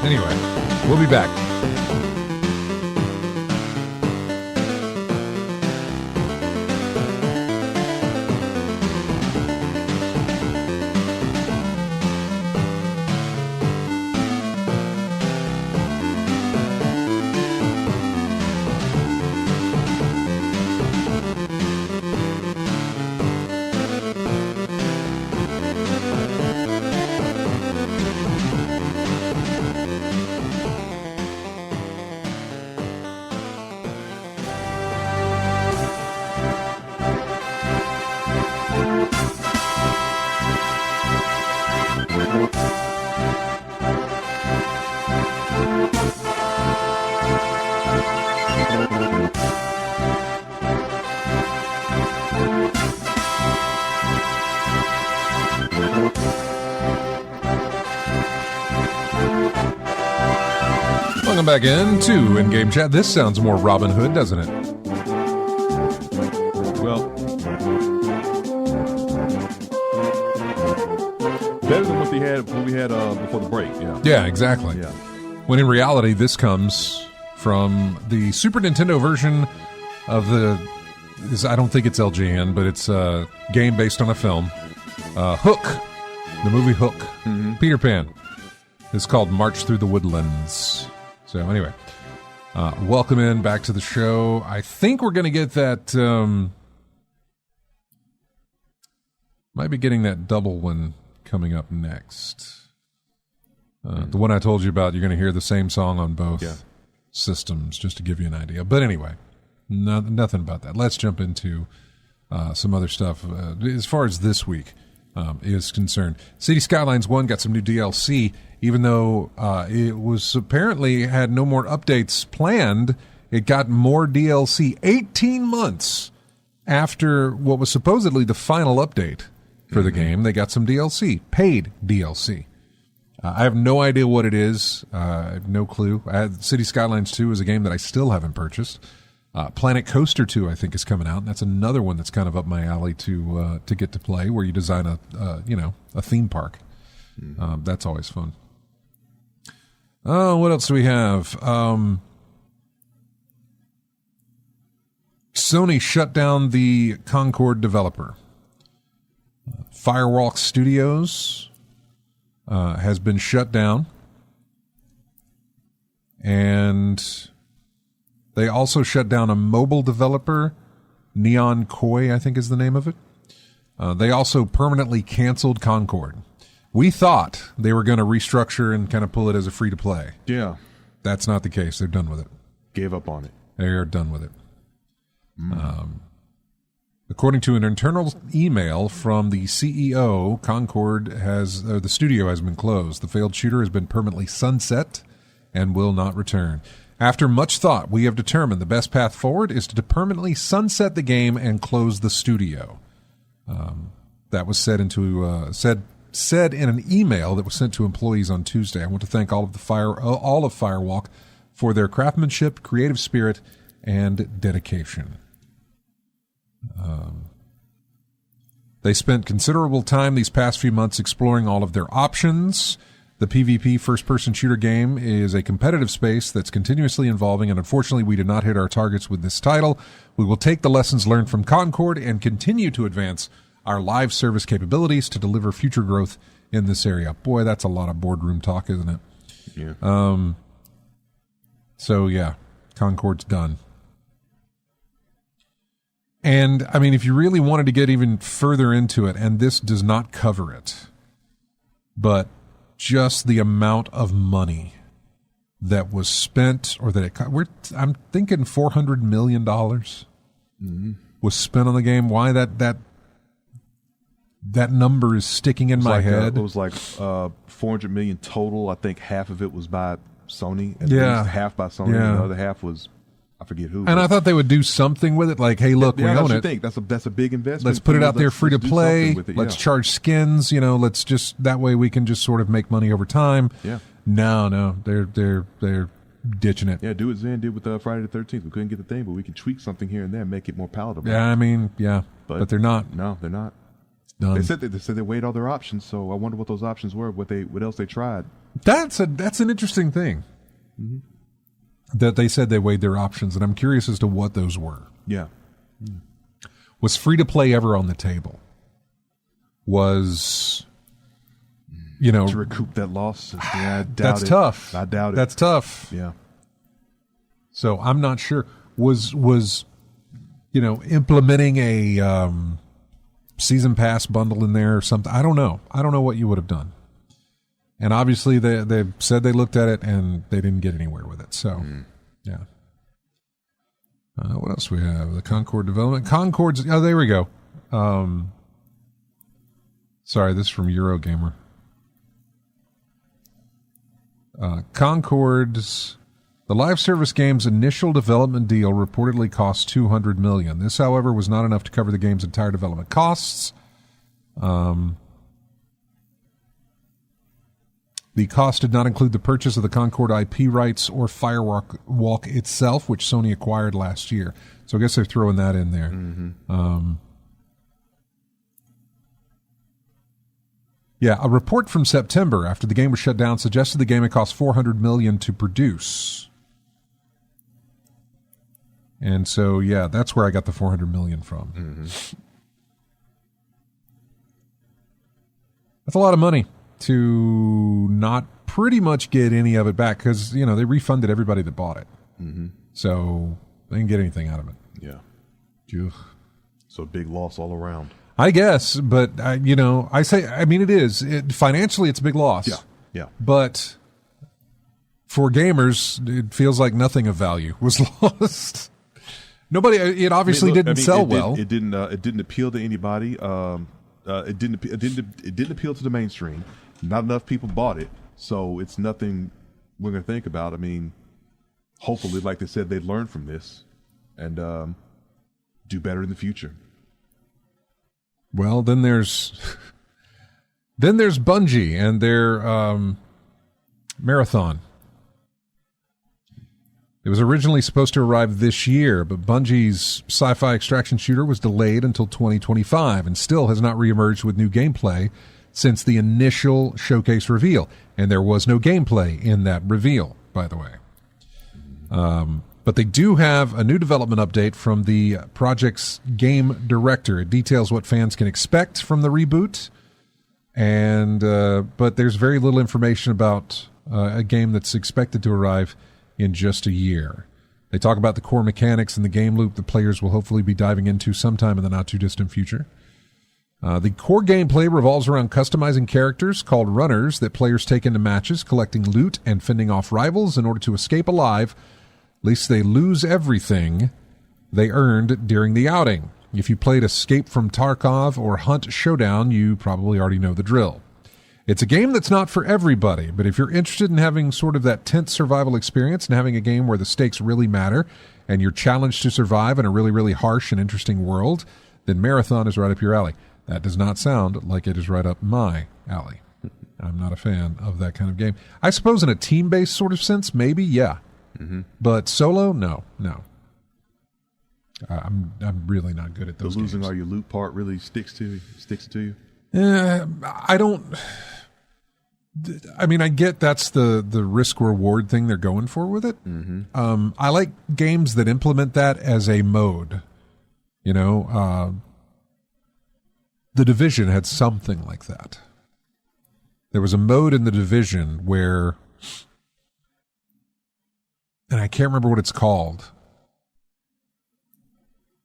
Anyway, we'll be back. Welcome back into In-Game Chat. This sounds more Robin Hood, doesn't it? Well, better than what we had before the break. Yeah. Yeah, exactly. Yeah. When in reality, this comes from the Super Nintendo version of I don't think it's LGN, but it's a game based on a film. Hook, the movie Hook, Peter Pan. It's called March Through the Woodlands. So anyway, welcome in back to the show. I think we're going to get that, might be getting that double one coming up next. The one I told you about, you're going to hear the same song on both systems, just to give you an idea. But anyway, nothing about that. Let's jump into some other stuff. As far as this week is concerned, City Skylines 1 got some new DLC. Even though it was apparently had no more updates planned, it got more DLC 18 months after what was supposedly the final update for the game. They got some DLC, paid DLC. I have no idea what it is. I have no clue. City Skylines 2 is a game that I still haven't purchased. Planet Coaster 2, I think, is coming out. And that's another one that's kind of up my alley to get to play, where you design a theme park. That's always fun. Oh, what else do we have? Sony shut down the Concord developer. Firewalk Studios has been shut down. And they also shut down a mobile developer, Neon Koi, I think is the name of it. They also permanently canceled Concord. We thought they were going to restructure and kind of pull it as a free-to-play. Yeah. That's not the case. They're done with it. Gave up on it. They're done with it. According to an internal email from the CEO, the studio has been closed. The failed shooter has been permanently sunset and will not return. After much thought, we have determined the best path forward is to permanently sunset the game and close the studio. That was said in an email that was sent to employees on Tuesday. I want to thank all of Firewalk for their craftsmanship, creative spirit, and dedication. They spent considerable time these past few months exploring all of their options. The PvP first-person shooter game is a competitive space that's continuously evolving, and unfortunately we did not hit our targets with this title. We will take the lessons learned from Concord and continue to advance our live service capabilities to deliver future growth in this area. Boy, that's a lot of boardroom talk, isn't it? Yeah. So, yeah, Concord's done. And, I mean, if you really wanted to get even further into it, and this does not cover it, but just the amount of money that was spent, or that I'm thinking $400 million was spent on the game. Why that number is sticking in my head. It was like $400 million total. I think half of it was by Sony. At Yeah. least half by Sony. Yeah. And the other half was, I forget who. And I thought they would do something with it, like, hey, look, we own it. Think. That's a big investment. Let's put it out there free to let's do play. something with it, Let's charge skins. Let's just, that way we can just sort of make money over time. Yeah. No, they're ditching it. Yeah, do what Zen did with Friday the 13th. We couldn't get the thing, but we can tweak something here and there and make it more palatable. Yeah, I mean, yeah, but they're not. No, they're not. Done. They said they weighed all their options, so I wonder what those options were, what else they tried. That's an interesting thing. That they said they weighed their options, and I'm curious as to what those were. Yeah. Was free to play ever on the table? Was to recoup that loss? Yeah, I doubt that's it. tough. I doubt it. That's tough. Yeah. So I'm not sure. Was implementing a season pass bundle in there or something? I don't know. I don't know what you would have done. And obviously they said they looked at it and they didn't get anywhere with it. So, yeah. What else we have? The Concord development. Concord's, there we go. Sorry, this is from Eurogamer. Concord's the live service game's initial development deal reportedly cost $200 million. This, however, was not enough to cover the game's entire development costs. The cost did not include the purchase of the Concord IP rights or Firewalk itself, which Sony acquired last year. So I guess they're throwing that in there. Mm-hmm. Yeah, a report from September after the game was shut down suggested the game had cost $400 million to produce. And so, yeah, that's where I got the $400 million from. Mm-hmm. That's a lot of money to not pretty much get any of it back because, you know, they refunded everybody that bought it. Mm-hmm. So they didn't get anything out of it. Yeah. Ugh. So big loss all around. I guess, but, you know, it is. Financially, it's a big loss. Yeah, yeah. But for gamers, it feels like nothing of value was lost. It obviously didn't sell well. It didn't appeal to anybody. It didn't appeal to the mainstream. Not enough people bought it, so it's nothing we're going to think about. I mean, hopefully, like they said, they learn from this and do better in the future. Well, then there's Bungie and their Marathon. It was originally supposed to arrive this year, but Bungie's sci-fi extraction shooter was delayed until 2025 and still has not reemerged with new gameplay since the initial showcase reveal. And there was no gameplay in that reveal, by the way. But they do have a new development update from the project's game director. It details what fans can expect from the reboot, but there's very little information about a game that's expected to arrive in just a year. They talk about the core mechanics and the game loop the players will hopefully be diving into sometime in the not-too-distant future. The core gameplay revolves around customizing characters called runners that players take into matches, collecting loot and fending off rivals in order to escape alive, lest they lose everything they earned during the outing. If you played Escape from Tarkov or Hunt Showdown, you probably already know the drill. It's a game that's not for everybody, but if you're interested in having sort of that tense survival experience and having a game where the stakes really matter and you're challenged to survive in a really, really harsh and interesting world, then Marathon is right up your alley. That does not sound like it is right up my alley. I'm not a fan of that kind of game. I suppose in a team-based sort of sense, maybe, yeah. Mm-hmm. But solo, no. I'm really not good at those. The losing games. all your loot part really sticks to you. I don't. I mean, I get that's the risk reward thing they're going for with it. Mm-hmm. I like games that implement that as a mode. You know, The Division had something like that. There was a mode in The Division where, and I can't remember what it's called,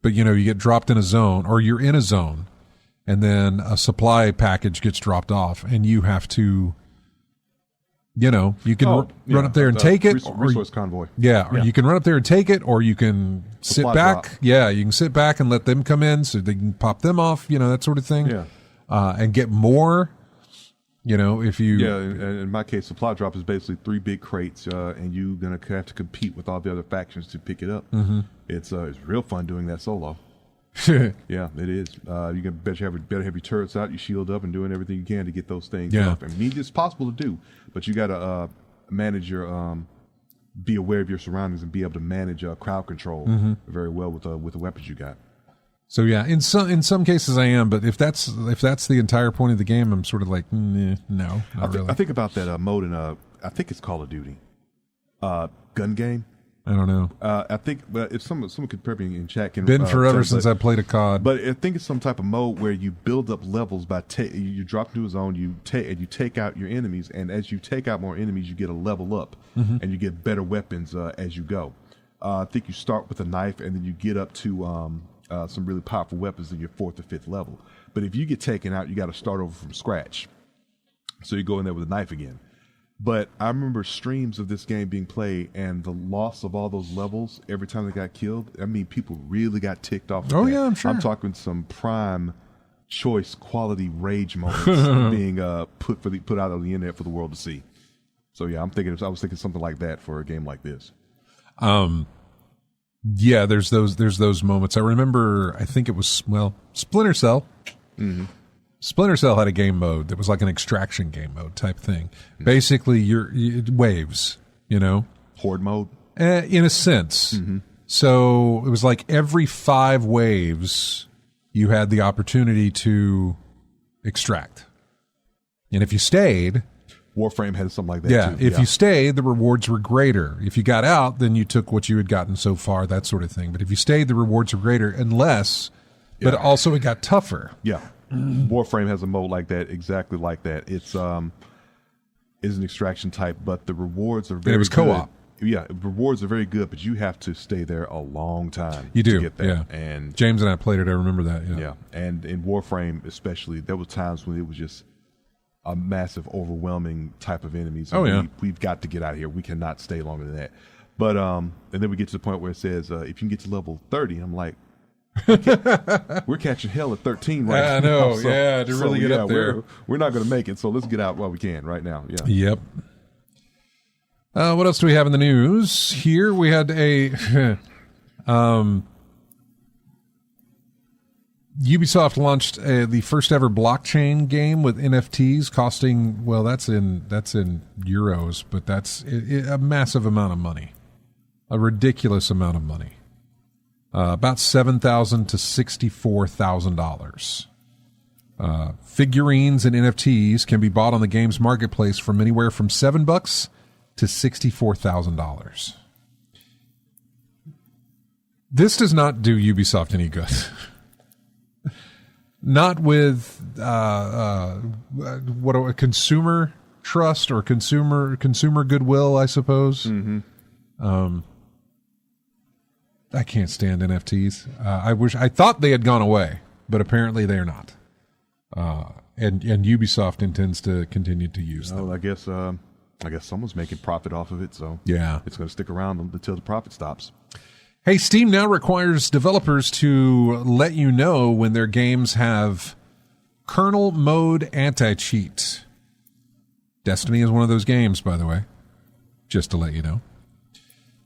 but you know, you get dropped in a zone, or you're in a zone, and then a supply package gets dropped off, and you have to, you know, you can run up there and take it. Resource convoy. Yeah, or you can run up there and take it, or you can Supply sit back. drop. Yeah, you can sit back and let them come in so they can pop them off, you know, that sort of thing. Yeah. And get more, you know, if you... Yeah, in my case, supply drop is basically 3 big crates, and you're going to have to compete with all the other factions to pick it up. Mm-hmm. It's real fun doing that solo. Yeah, it is. You can better have your turrets out, you shield up, and doing everything you can to get those things off. I mean, it's possible to do, but you got to manage your, be aware of your surroundings and be able to manage crowd control very well with the weapons you got. So yeah, in some cases I am, but if that's the entire point of the game, I'm sort of like, no, not really. I think about that mode in I think it's Call of Duty, gun game. I don't know. I think, but if someone could probably in chat can. Been forever since I played a COD. But I think it's some type of mode where you build up levels by you drop into a zone, you take out your enemies, and as you take out more enemies, you get a level up, and you get better weapons as you go. I think you start with a knife, and then you get up to some really powerful weapons in your 4th or 5th level. But if you get taken out, you got to start over from scratch. So you go in there with a knife again. But I remember streams of this game being played, and the loss of all those levels every time they got killed. I mean, people really got ticked off. Oh yeah, I'm sure. I'm talking some prime choice quality rage moments being put out on the internet for the world to see. So yeah, I was thinking something like that for a game like this. Yeah, there's those moments. I remember, I think it was, Splinter Cell. Mm-hmm. Splinter Cell had a game mode that was like an extraction game mode type thing. Mm-hmm. Basically, you waves, Horde mode? In a sense. Mm-hmm. So it was like every 5 waves, you had the opportunity to extract. And if you stayed... Warframe had something like that, too. If you stayed, the rewards were greater. If you got out, then you took what you had gotten so far, that sort of thing. But if you stayed, the rewards were greater, but also it got tougher. Yeah. Warframe has a mode like that, exactly like that. It's an extraction type, but the rewards are very good. It was co-op. Yeah, rewards are very good, but you have to stay there a long time to get that. Yeah. And James and I played it, I remember that. Yeah. And in Warframe especially, there were times when it was just a massive, overwhelming type of enemies. We've got to get out of here. We cannot stay longer than that. But and then we get to the point where it says, if you can get to level 30, I'm like, we're catching hell at 13 right now. I know, to really get up there. We're not going to make it, so let's get out while we can right now. Yeah. Yep. What else do we have in the news? Here we had a... Ubisoft launched the first ever blockchain game with NFTs costing, that's in euros, but that's a massive amount of money, a ridiculous amount of money, about $7,000 to $64,000. Figurines and NFTs can be bought on the game's marketplace from anywhere from $7 to $64,000. This does not do Ubisoft any good. Not with consumer trust or consumer goodwill, I suppose. Mm-hmm. I can't stand NFTs. I thought they had gone away, but apparently they are not. And Ubisoft intends to continue to use them. I guess someone's making profit off of it, so yeah, it's going to stick around until the profit stops. Hey, Steam now requires developers to let you know when their games have kernel mode anti-cheat. Destiny is one of those games, by the way, just to let you know.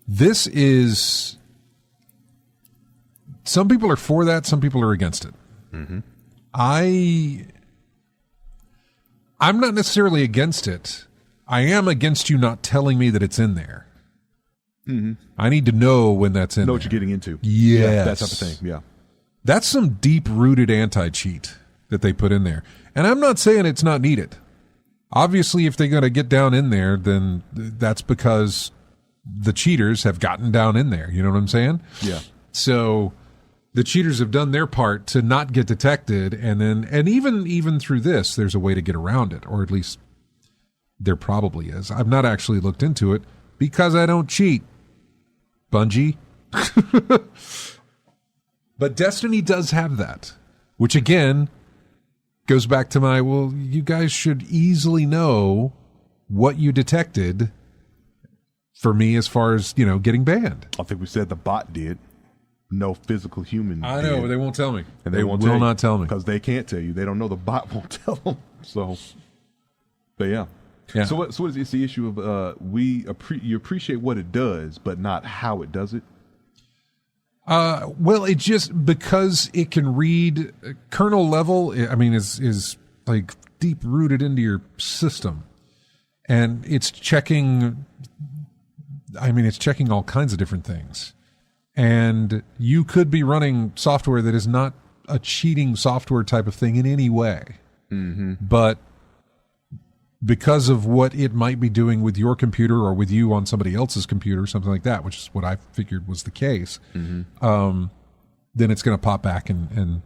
This is... Some people are for that, some people are against it. Mm-hmm. I'm not necessarily against it. I am against you not telling me that it's in there. Mm-hmm. I need to know when that's in there. Know what you're getting into. Yes. Yeah, that type of thing, yeah. That's some deep-rooted anti-cheat that they put in there. And I'm not saying it's not needed. Obviously, if they're going to get down in there, then that's because the cheaters have gotten down in there. You know what I'm saying? Yeah. So the cheaters have done their part to not get detected, and even through this, there's a way to get around it, or at least there probably is. I've not actually looked into it because I don't cheat. Bungie. But Destiny does have that, which again goes back to my, you guys should easily know what you detected for me as far as, getting banned. I think we said the bot did. No physical human I know, but they won't tell me. And they will not tell me. Because they can't tell you. They don't know. The bot won't tell them. So, but yeah. Yeah. So what is it's the issue of you appreciate what it does, but not how it does it? It just because it can read kernel level. I mean, is like deep rooted into your system, and it's checking. I mean, it's checking all kinds of different things, and you could be running software that is not a cheating software type of thing in any way, but because of what it might be doing with your computer or with you on somebody else's computer, something like that, which is what I figured was the case, then it's going to pop back and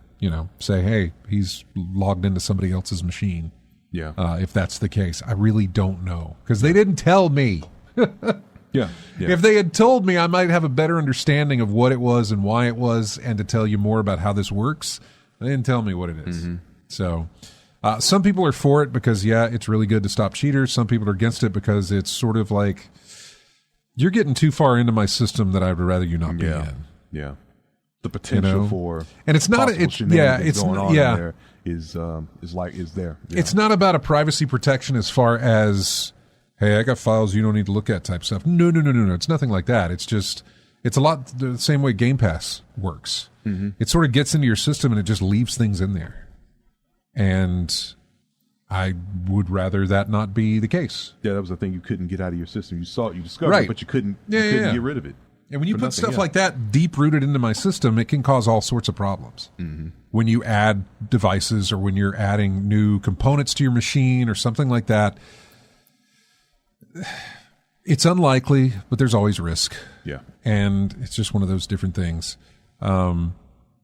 say, hey, he's logged into somebody else's machine. Yeah. If that's the case. I really don't know because they didn't tell me. Yeah. If they had told me, I might have a better understanding of what it was and why it was and to tell you more about how this works. They didn't tell me what it is. So... some people are for it because, it's really good to stop cheaters. Some people are against it because it's sort of like, you're getting too far into my system that I would rather you not be in. Yeah. The potential for and it's not it's going on in there is there. Yeah. It's not about a privacy protection as far as hey, I got files you don't need to look at type stuff. No. It's nothing like that. It's just, it's a lot the same way Game Pass works. Mm-hmm. It sort of gets into your system and it just leaves things in there. And I would rather that not be the case. Yeah, that was the thing you couldn't get out of your system. You saw it, you discovered it, but you couldn't get rid of it. And when you put stuff like that deep-rooted into my system, it can cause all sorts of problems. Mm-hmm. When you add devices or when you're adding new components to your machine or something like that, it's unlikely, but there's always risk. Yeah. And it's just one of those different things.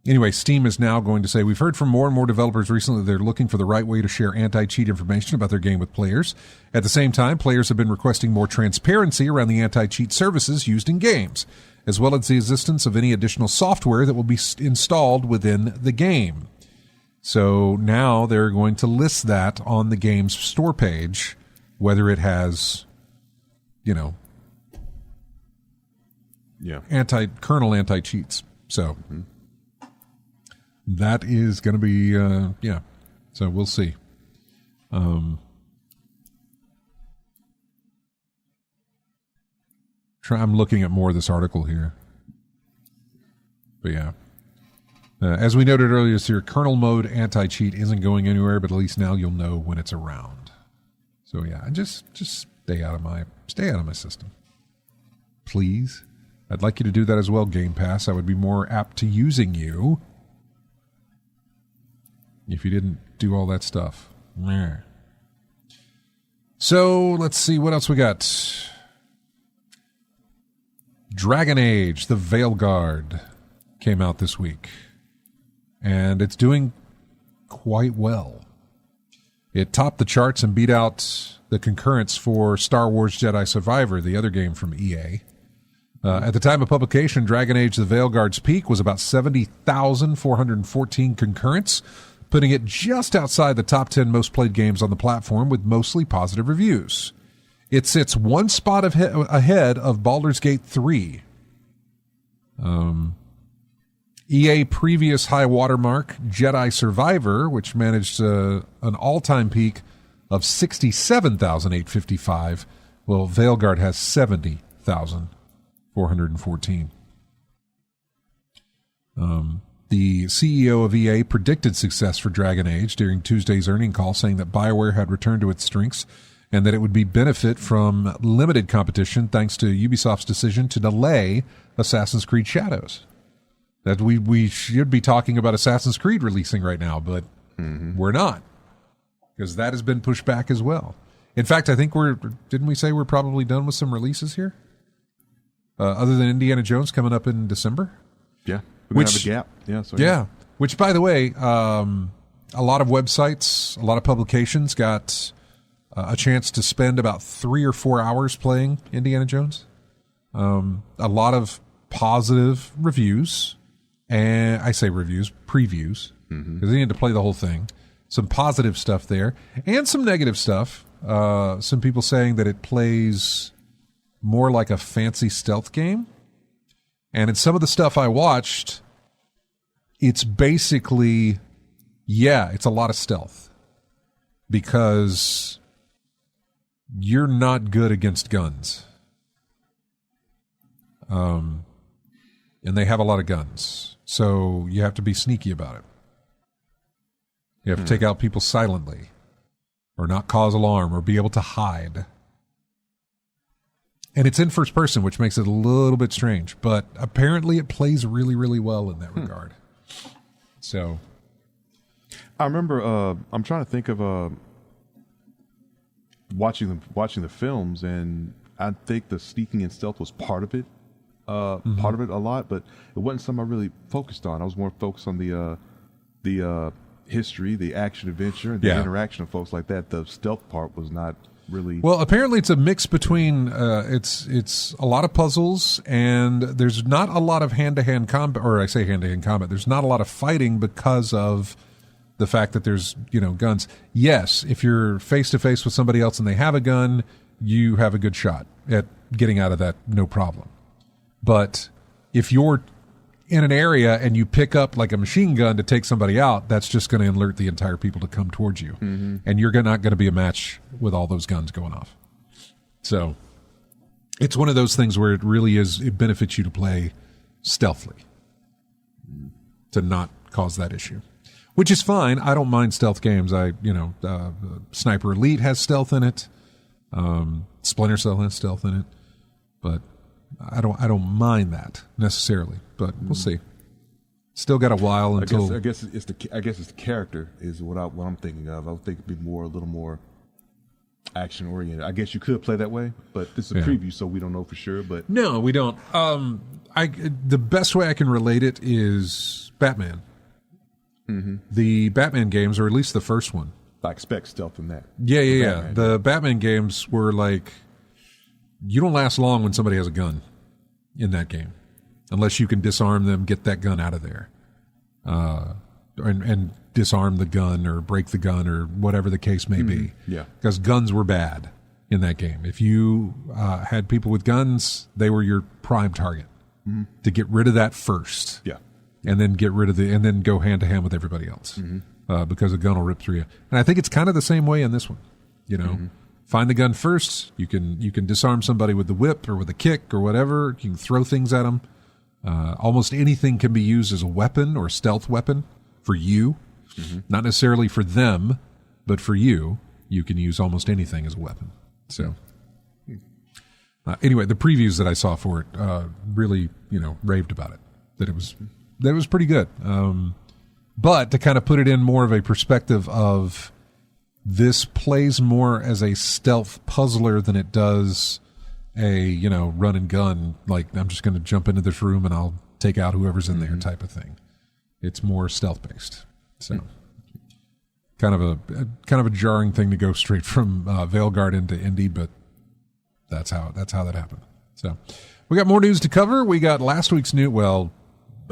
Anyway, Steam is now going to say, we've heard from more and more developers recently they're looking for the right way to share anti-cheat information about their game with players. At the same time, players have been requesting more transparency around the anti-cheat services used in games, as well as the existence of any additional software that will be installed within the game. So now they're going to list that on the game's store page, whether it has, kernel anti-cheats. So... Mm-hmm. That is going to be, so we'll see. I'm looking at more of this article here. But yeah. As we noted earlier this year, kernel mode anti-cheat isn't going anywhere, but at least now you'll know when it's around. So yeah, just stay out of my system. Please. I'd like you to do that as well, Game Pass. I would be more apt to using you if you didn't do all that stuff. So, let's see what else we got. Dragon Age, the Veilguard, came out this week. And it's doing quite well. It topped the charts and beat out the concurrents for Star Wars Jedi Survivor, the other game from EA. At the time of publication, Dragon Age, the Veilguard's peak was about 70,414 concurrents, putting it just outside the top 10 most played games on the platform with mostly positive reviews. It sits one spot ahead of Baldur's Gate 3. EA previous high watermark, Jedi Survivor, which managed an all-time peak of 67,855. Well, Veilguard has 70,414. The CEO of EA predicted success for Dragon Age during Tuesday's earnings call, saying that BioWare had returned to its strengths and that it would be benefit from limited competition thanks to Ubisoft's decision to delay Assassin's Creed Shadows. That we should be talking about Assassin's Creed releasing right now, but we're not, because that has been pushed back as well. In fact, I think didn't we say we're probably done with some releases here? Other than Indiana Jones coming up in December? Yeah. We're going to have a gap. Yeah. So yeah. Which, by the way, a lot of websites, a lot of publications got a chance to spend about 3 or 4 hours playing Indiana Jones. A lot of positive reviews. And I say reviews, previews, because they need to play the whole thing. Some positive stuff there. And some negative stuff. Some people saying that it plays more like a fancy stealth game. And in some of the stuff I watched, it's basically, it's a lot of stealth. Because you're not good against guns. And they have a lot of guns. So you have to be sneaky about it. You have to take out people silently. Or not cause alarm, or be able to hide. And it's in first person, which makes it a little bit strange. But apparently it plays really, really well in that regard. So. I remember, I'm trying to think of watching the films, and I think the sneaking and stealth was part of it. Part of it a lot, but it wasn't something I really focused on. I was more focused on the history, the action adventure, and the interaction of folks like that. The stealth part was not really. Well, apparently it's a mix between it's a lot of puzzles, and there's not a lot of hand-to-hand combat, or I say hand-to-hand combat. There's not a lot of fighting because of the fact that there's guns. Yes, if you're face-to-face with somebody else and they have a gun, you have a good shot at getting out of that, no problem. But if you're in an area and you pick up like a machine gun to take somebody out, that's just going to alert the entire people to come towards you. And you're not going to be a match with all those guns going off. So it's one of those things where it benefits you to play stealthily, to not cause that issue, which is fine. I don't mind stealth games. Sniper Elite has stealth in it. Splinter Cell has stealth in it, but I don't mind that necessarily. But we'll see. Still got a while until. I guess it's the character is what I'm thinking of. I would think it'd be a little more action oriented. I guess you could play that way, but this is a preview, so we don't know for sure. But no, we don't. The best way I can relate it is Batman. Mm-hmm. The Batman games, or at least the first one. I expect stealth in that. Yeah. The Batman games were like, you don't last long when somebody has a gun in that game, unless you can disarm them, get that gun out of there, and disarm the gun or break the gun or whatever the case may be. Yeah, because guns were bad in that game. If you had people with guns, they were your prime target to get rid of that first. Yeah, and then and then go hand to hand with everybody else, because a gun will rip through you. And I think it's kind of the same way in this one. Find the gun first. You can disarm somebody with the whip or with a kick or whatever. You can throw things at them. Almost anything can be used as a weapon or stealth weapon for you. Not necessarily for them, but for you. You can use almost anything as a weapon. So anyway, the previews that I saw for it really, raved about it. That it was pretty good. But to kind of put it in more of a perspective of, this plays more as a stealth puzzler than it does a, run and gun, like I'm just going to jump into this room and I'll take out whoever's in there type of thing. It's more stealth based. So kind of a jarring thing to go straight from Veilguard into indie, but that's how that happened. So we got more news to cover. We got last week's a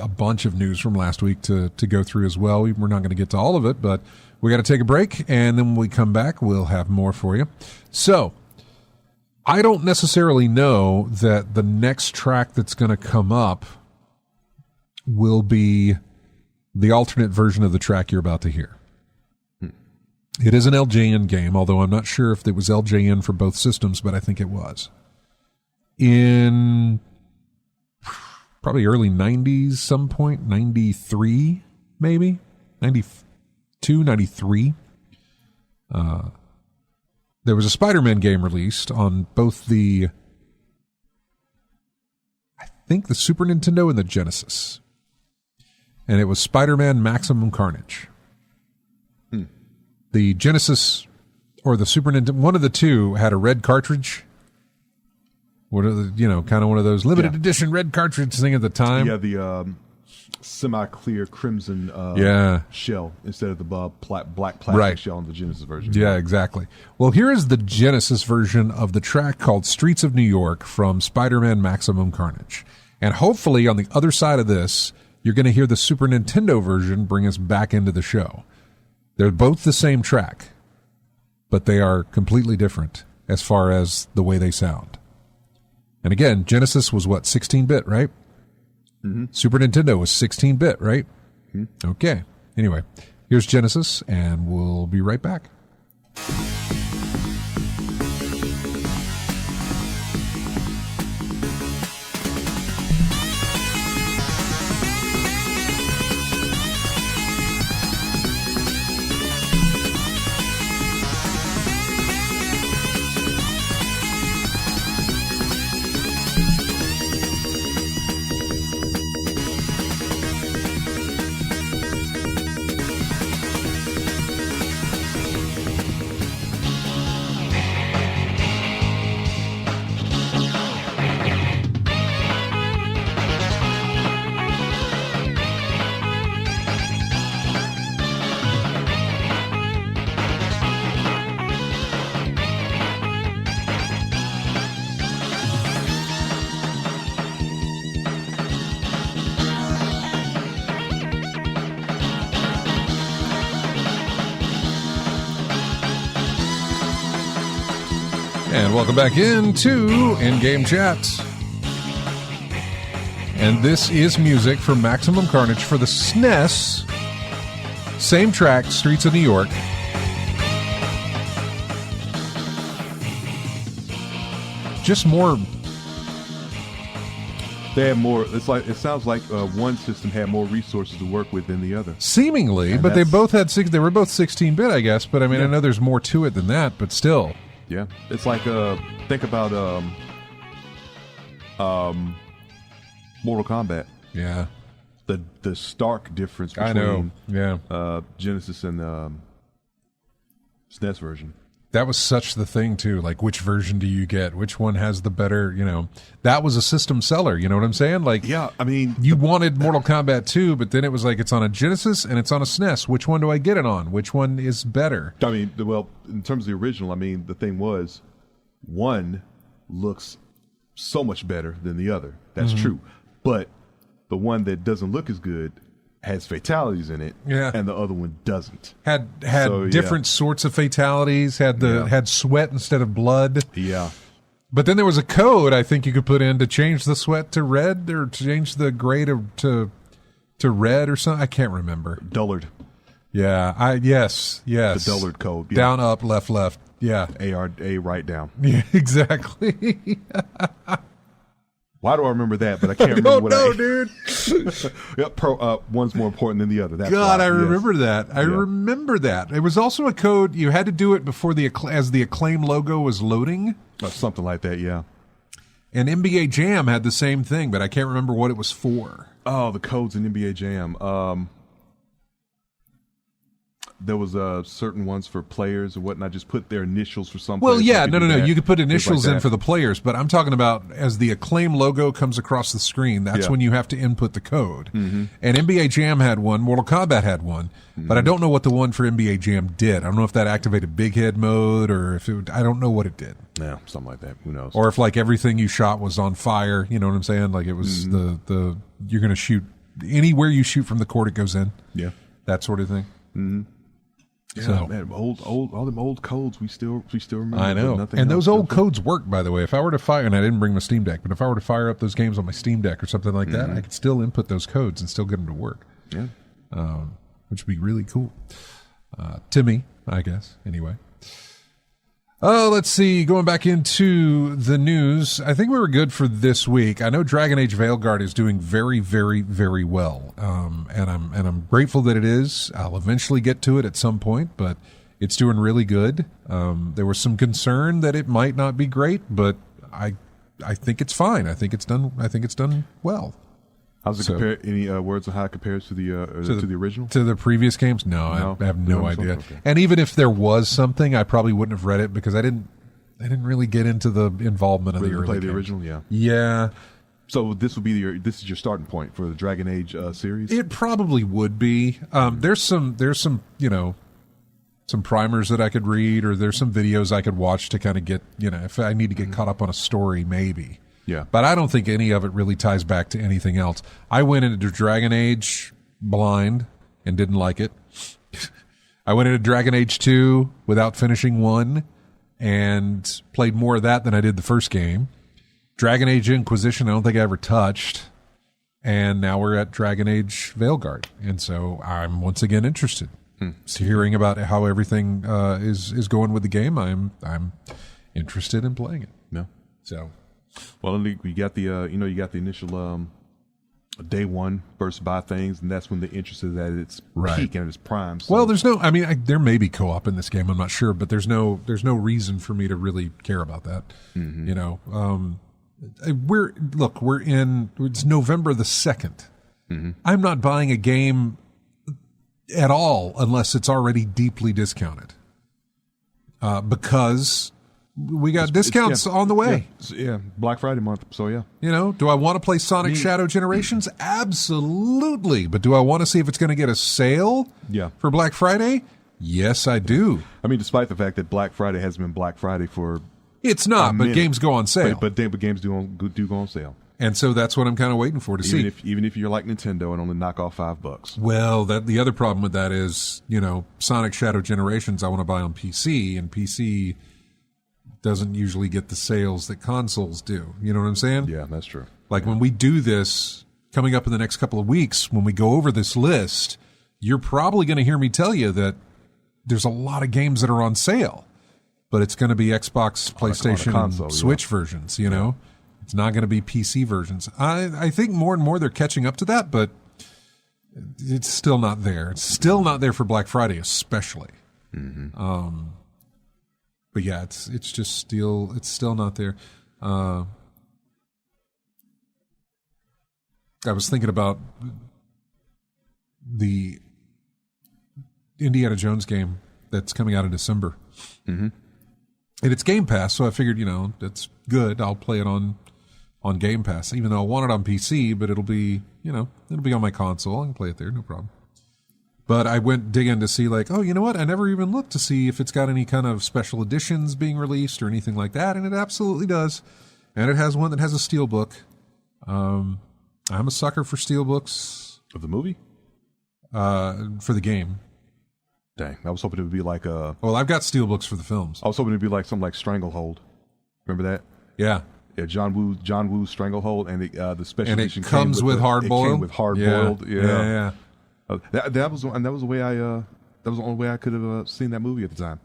bunch of news from last week to go through as well. We're not going to get to all of it, but we got to take a break, and then when we come back, we'll have more for you. So I don't necessarily know that the next track that's going to come up will be the alternate version of the track you're about to hear. It is an LJN game, although I'm not sure if it was LJN for both systems, but I think it was. In probably early 90s, some point, 93 maybe, 92, 93. There was a Spider-Man game released on both the Super Nintendo and the Genesis. And it was Spider-Man Maximum Carnage. The Genesis or the Super Nintendo, one of the two had a red cartridge. Kind of one of those limited edition red cartridge thing at the time. Yeah, the semi-clear crimson shell instead of the black plastic shell in the Genesis version. Yeah, exactly. Well, here is the Genesis version of the track called Streets of New York from Spider-Man Maximum Carnage. And hopefully on the other side of this, you're going to hear the Super Nintendo version bring us back into the show. They're both the same track, but they are completely different as far as the way they sound. And again, Genesis was 16-bit, right? Super Nintendo was 16-bit, right? Okay. Anyway, here's Genesis, and we'll be right back. And welcome back into In-Game Chat. And this is music for Maximum Carnage for the SNES. Same track, Streets of New York. just more. They had more. It sounds like one system had more resources to work with than the other. Seemingly, And but they both had they were both 16-bit, I guess. But I mean, I know there's more to it than that. But still, yeah, it's like think about Mortal Kombat. Yeah, the stark difference between I know. Yeah, Genesis and SNES version. that was such the thing too. Like, which version do you get? Which one has the better? That was a system seller. You know what I'm saying? Like, Yeah, I mean, you wanted Mortal Kombat 2, but then it was like it's on a Genesis and it's on a SNES. Which one do I get it on? Which one is better? I mean, well, in terms of the original, I mean, the thing was, one looks so much better than the other. That's true. But the one that doesn't look as good has fatalities in it, Yeah. and the other one doesn't. Had So, yeah. different sorts of fatalities. Had sweat instead of blood. Yeah. But then there was a code I think you could put in to change the sweat to red or change the gray to red or something. I can't remember. Dullard. Yeah. Yes. The Dullard code. Yeah. Down, up, left. Yeah. A right down. Yeah, exactly. Why do I remember that? But I can't remember Oh what no, I. dude. Yep. One's more important than the other. That's God, why. I Yes. remember that. I Yeah. remember that. It was also a code you had to do it before as the Acclaim logo was loading. Something like that. Yeah. And NBA Jam had the same thing, but I can't remember what it was for. Oh, the codes in NBA Jam. There was certain ones for players or whatnot. Just put their initials for some. Well, players. yeah, You no. do that. You could put Things like initials in that. for the players, but I'm talking about as the Acclaim logo comes across the screen, that's Yeah. when you have to input the code. Mm-hmm. And NBA Jam had one, Mortal Kombat had one, but I don't know what the one for NBA Jam did. I don't know if that activated Big Head mode or if I don't know what it did. Yeah, something like that. Who knows? Or if like everything you shot was on fire, you know what I'm saying? Like it was the you're going to shoot anywhere you shoot from the court, it goes in. Yeah. That sort of thing. Yeah, So- man, all them old codes we still remember. I know. but nothing And else those old does. codes work, by the way. If I were to fire, and I didn't bring my Steam Deck, but if I were to fire up those games on my Steam Deck or something like that, I could still input those codes and still get them to work, Yeah. which would be really cool. To me, I guess. Anyway. Oh, let's see. Going back into the news, I think we were good for this week. I know Dragon Age Veilguard is doing very, very, very well, and I'm grateful that it is. I'll eventually get to it at some point, but it's doing really good. There was some concern that it might not be great, but I think it's fine. I think it's done well. How's it So- compare? Any words on how it compares to the original? To the previous games? No, No? I have no No, idea. okay. And even if there was something, I probably wouldn't have read it because I didn't really get into the involvement of Really the early play the games. original, yeah. Yeah, So this is your starting point for the Dragon Age series. it probably would be. There's some some primers that I could read, or there's some videos I could watch to kind of get, if I need to get caught up on a story, maybe. Yeah. But I don't think any of it really ties back to anything else. I went into Dragon Age blind and didn't like it. I went into Dragon Age 2 without finishing 1 and played more of that than I did the first game. Dragon Age Inquisition, I don't think I ever touched. And now we're at Dragon Age Veilguard. And so I'm once again interested. So hearing about how everything is going with the game, I'm interested in playing it. Yeah. So Well, you got the you got the initial day one burst buy things, and that's when the interest is at its peak and at its prime. So. well, there's no. I mean, there may be co-op in this game. I'm not sure, but there's no reason for me to really care about that. Mm-hmm. We're in. It's November the 2nd. Mm-hmm. I'm not buying a game at all unless it's already deeply discounted, because we got discounts on the way. Yeah, Black Friday month. So yeah, Do I want to play Sonic Shadow Generations? Absolutely. But do I want to see if it's going to get a sale Yeah. for Black Friday? Yes, I do. I mean, despite the fact that Black Friday hasn't been Black Friday for It's not, but minute. games go on sale. but games do go on sale. And so that's what I'm kind of waiting for to see. Even if you're like Nintendo and only knock off $5. Well, the other problem with that is, Sonic Shadow Generations I want to buy on PC, and PC doesn't usually get the sales that consoles do. You know what I'm saying? Yeah, that's true. Like when we do this coming up in the next couple of weeks, when we go over this list, you're probably going to hear me tell you that there's a lot of games that are on sale. but it's going to be Xbox, PlayStation, console, and Switch versions, you know? It's not going to be PC versions. I think more and more they're catching up to that, but it's still not there. It's still not there for Black Friday, especially. Mm-hmm. But yeah, it's still not there. I was thinking about the Indiana Jones game that's coming out in December. Mm-hmm. And it's Game Pass, so I figured, that's good. I'll play it on Game Pass, even though I want it on PC, but it'll be on my console. I can play it there, no problem. But I went digging to see, like, oh, you know what? I never even looked to see if it's got any kind of special editions being released or anything like that, and it absolutely does. And it has one that has a steelbook. I'm a sucker for steelbooks. Of the movie? For the game. Dang, I was hoping it would be like a... Well, I've got steelbooks for the films. I was hoping it would be like something like Stranglehold. Remember that? Yeah. Yeah, John Woo's Stranglehold, and the special edition comes with hard boiled. It came with hard boiled. Yeah. That was the only way I could have seen that movie at the time,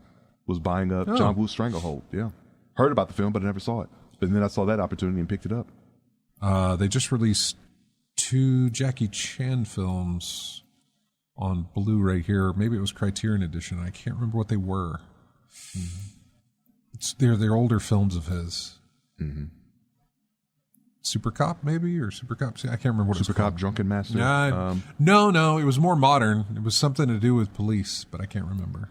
was buying John Woo's Stranglehold. Yeah, heard about the film, but I never saw it. But then I saw that opportunity and picked it up. They just released 2 Jackie Chan films on Blu-ray here. Maybe it was Criterion Edition. I can't remember what they were. Mm-hmm. They're older films of his. Mm-hmm. Super Cop, maybe, or Super Cop. I can't remember what Super it was called. Cop, Drunken Master. No, it was more modern. It was something to do with police, but I can't remember.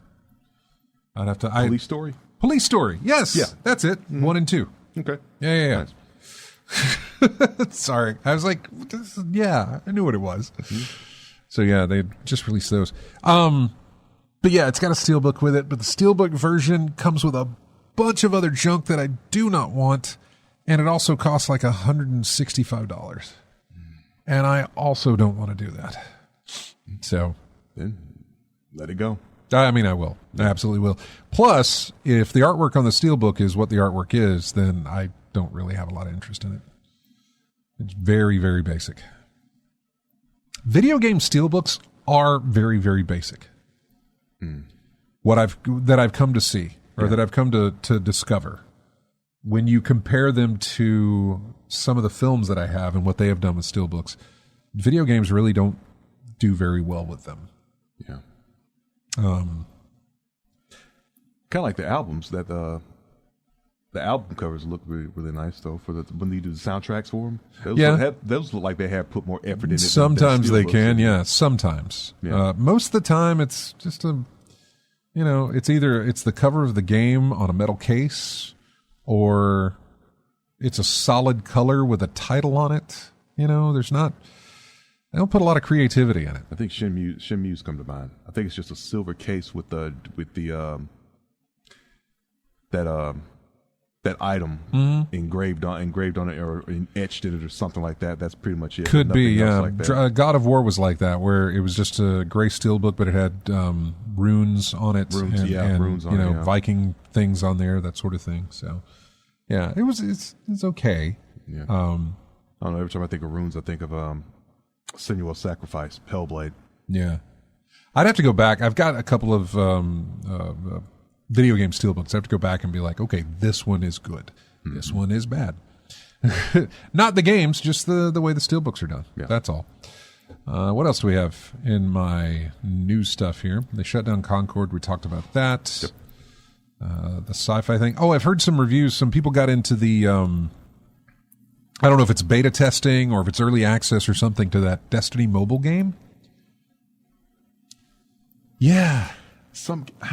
I'd have to. Police Story. Police Story. Yes. Yeah, that's it. Mm-hmm. 1 and 2. Okay. Yeah. Nice. Sorry, I was like, I knew what it was. Mm-hmm. So yeah, they just released those. But yeah, it's got a steelbook with it, but the steelbook version comes with a bunch of other junk that I do not want. And it also costs like $165. And I also don't want to do that. So then let it go. I mean, I will. I absolutely will. Plus, if the artwork on the steelbook is what the artwork is, then I don't really have a lot of interest in it. It's very, very basic. Video game steelbooks are very, very basic. That I've come to see, or that I've come to discover. When you compare them to some of the films that I have and what they have done with steelbooks, video games really don't do very well with them. Yeah. Kind of like the albums that the album covers look really, really nice though when they do the soundtracks for them. Those look like they have put more effort in it. Sometimes they can, yeah. Sometimes, most of the time it's just it's either the cover of the game on a metal case, or it's a solid color with a title on it. They don't put a lot of creativity in it. I think Shenmue's come to mind. I think it's just a silver case with that item engraved on it or etched in it or something like that. That's pretty much it. Could be, yeah. Like God of War was like that, where it was just a gray steelbook, but it had runes on it. Runes on it. Viking things on there, that sort of thing. So, yeah, it's okay. Yeah. I don't know. Every time I think of runes, I think of Senua's Sacrifice, Hellblade. Yeah, I'd have to go back. I've got a couple of video game steelbooks. I have to go back and be like, okay, this one is good. Mm-hmm. This one is bad. Not the games, just the way the steelbooks are done. Yeah. That's all. What else do we have in my news stuff here? They shut down Concord. We talked about that. Yep. The sci-fi thing. Oh, I've heard some reviews. Some people got into the... I don't know if it's beta testing or if it's early access or something to that Destiny mobile game. Yeah.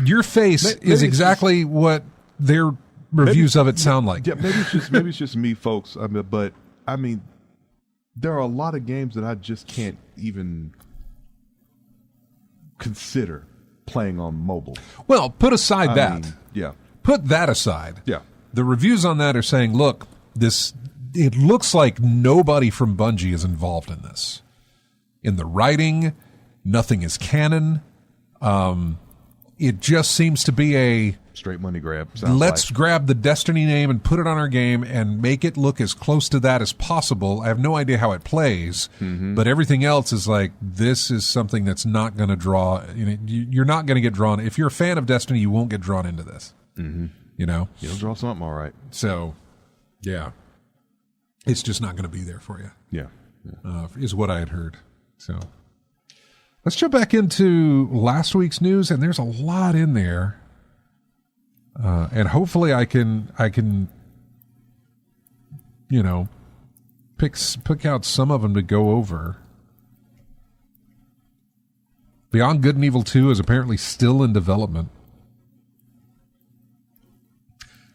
Your face is exactly what their reviews of it sound like. Yeah, maybe it's just me, folks. But I mean, there are a lot of games that I just can't even consider playing on mobile. Well, put aside that. Yeah. Put that aside. Yeah. The reviews on that are saying, look, it looks like nobody from Bungie is involved in this. In the writing, nothing is canon. It just seems to be a straight money grab. Let's grab the Destiny name and put it on our game and make it look as close to that as possible. I have no idea how it plays, but everything else is like, this is something that's not going to draw. You're not going to get drawn. If you're a fan of Destiny, you won't get drawn into this. Mm-hmm. You know? You'll draw something all right. So, yeah. It's just not going to be there for you. Yeah. Is what I had heard. So, let's jump back into last week's news, and there's a lot in there. And hopefully I can, you know, pick out some of them to go over. Beyond Good and Evil 2 is apparently still in development.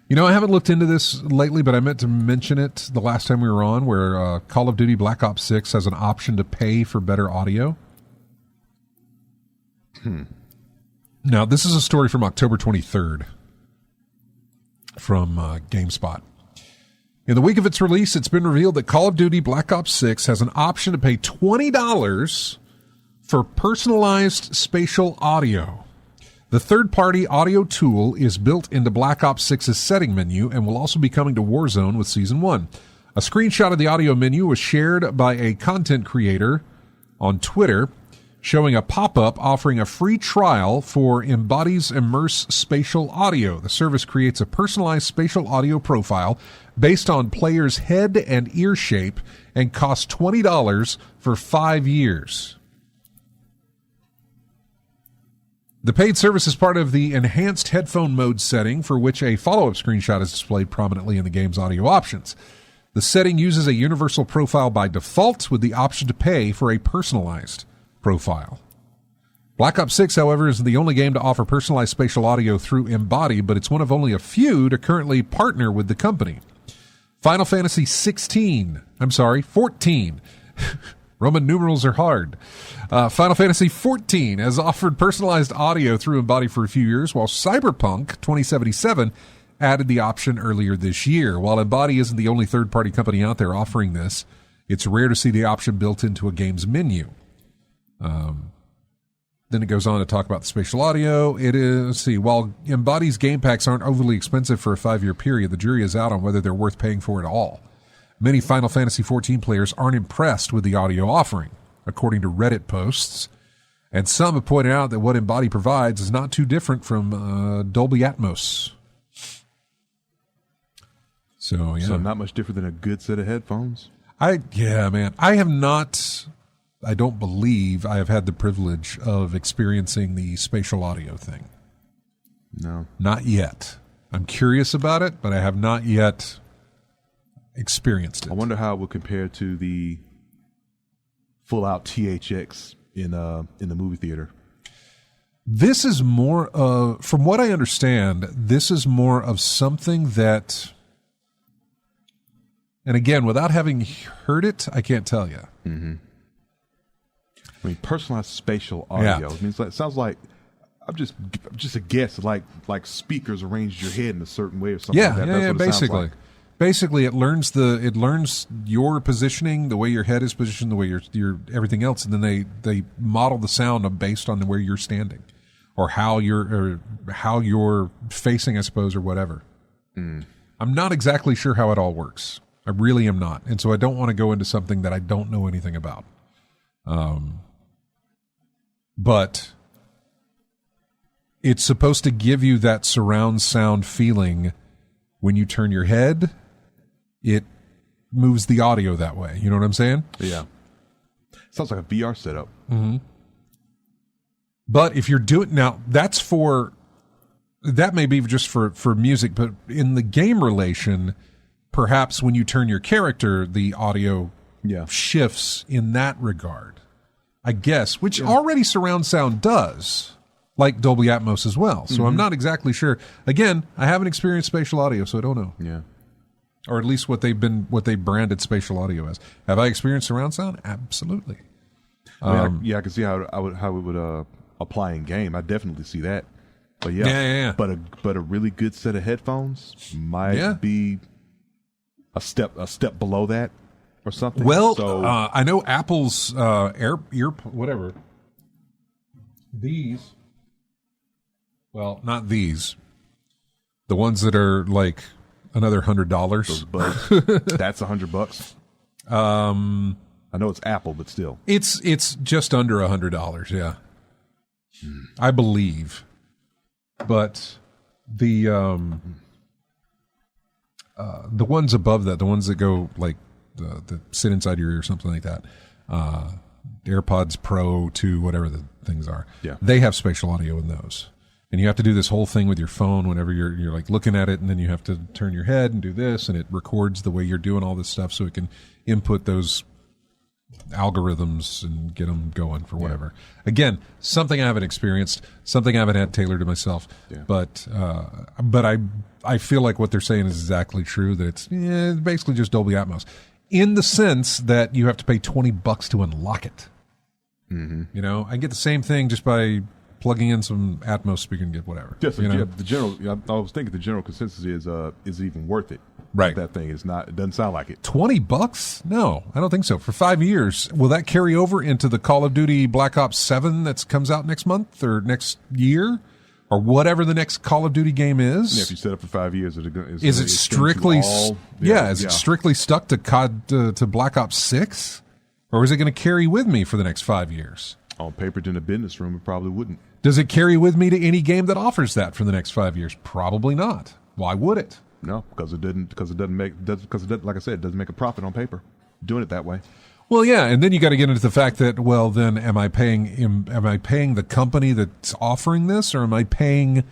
You know, I haven't looked into this lately, but I meant to mention it the last time we were on, where Call of Duty Black Ops 6 has an option to pay for better audio. Now, this is a story from October 23rd from GameSpot. In the week of its release, it's been revealed that Call of Duty Black Ops 6 has an option to pay $20 for personalized spatial audio. The third-party audio tool is built into Black Ops 6's setting menu and will also be coming to Warzone with Season 1. A screenshot of the audio menu was shared by a content creator on Twitter, showing a pop-up offering a free trial for Embodies Immerse Spatial Audio. The service creates a personalized spatial audio profile based on players' head and ear shape and costs $20 for 5 years. The paid service is part of the enhanced headphone mode setting, for which a follow-up screenshot is displayed prominently in the game's audio options. The setting uses a universal profile by default, with the option to pay for a personalized profile. Black Ops 6, however, is the only game to offer personalized spatial audio through Embody, but it's one of only a few to currently partner with the company. Final Fantasy 14. Roman numerals are hard. Final Fantasy 14 has offered personalized audio through Embody for a few years, while Cyberpunk 2077 added the option earlier this year. While Embody isn't the only third-party company out there offering this, it's rare to see the option built into a game's menu. Then it goes on to talk about the spatial audio. While Embody's game packs aren't overly expensive for a 5-year period, the jury is out on whether they're worth paying for at all. Many Final Fantasy XIV players aren't impressed with the audio offering, according to Reddit posts, and some have pointed out that what Embody provides is not too different from Dolby Atmos. So, yeah. So not much different than a good set of headphones? I don't believe I have had the privilege of experiencing the spatial audio thing. No. Not yet. I'm curious about it, but I have not yet experienced it. I wonder how it would compare to the full-out THX in the movie theater. This is more of, from what I understand, this is more of something that, and again, without having heard it, I can't tell you. Mm-hmm. I mean, personalized spatial audio. Yeah. I mean, it sounds like I'm just a guess, like speakers arranged your head in a certain way or something like that. That's what it basically. sounds like. Basically, it learns your positioning, the way your head is positioned, the way your everything else, and then they model the sound based on where you're standing, or how you're facing, I suppose, or whatever. I'm not exactly sure how it all works. I really am not, and so I don't want to go into something that I don't know anything about. But it's supposed to give you that surround sound feeling when you turn your head. It moves the audio that way. You know what I'm saying? Yeah. Sounds like a VR setup. Mm-hmm. But if you're doing, now that may be just for music, but in the game relation, perhaps when you turn your character, the audio shifts in that regard, I guess, which already surround sound does, like Dolby Atmos as well. So I'm not exactly sure. Again, I haven't experienced spatial audio, so I don't know. Yeah. Or at least what they branded spatial audio as. Have I experienced surround sound? Absolutely. I can see how it would apply in game. I definitely see that. But yeah. But a really good set of headphones might be a step below that or something. Well, so, I know Apple's ear whatever. These. Well, not these. The ones that are like another $100. those buds, that's $100. I know it's Apple, but still, it's just under $100. Yeah, I believe. But the the ones above that, the ones that go like that sit inside your ear or something like that, AirPods Pro 2, whatever the things are, they have spatial audio in those. And you have to do this whole thing with your phone whenever you're like looking at it, and then you have to turn your head and do this, and it records the way you're doing all this stuff so it can input those algorithms and get them going for whatever. Again, something I haven't experienced, something I haven't had tailored to myself, but I feel like what they're saying is exactly true, that it's basically just Dolby Atmos in the sense that you have to pay $20 to unlock it. You know, I get the same thing just by plugging in some Atmos speaker and get whatever. Yes, the general. I was thinking the general consensus is it even worth it? Right. That thing is not. It doesn't sound like it. $20? No, I don't think so. For 5 years, will that carry over into the Call of Duty Black Ops 7 that comes out next month or next year, or whatever the next Call of Duty game is? Yeah, if you set up for 5 years, is it strictly? Is it strictly stuck to COD to Black Ops 6, or is it going to carry with me for the next 5 years? On paper, in a business room, it probably wouldn't. Does it carry with me to any game that offers that for the next 5 years? Probably not. Why would it? No, because it doesn't make, like I said, it doesn't make a profit on paper doing it that way. Well, yeah, and then you got to get into the fact that, well, then am I paying the company that's offering this, or am I paying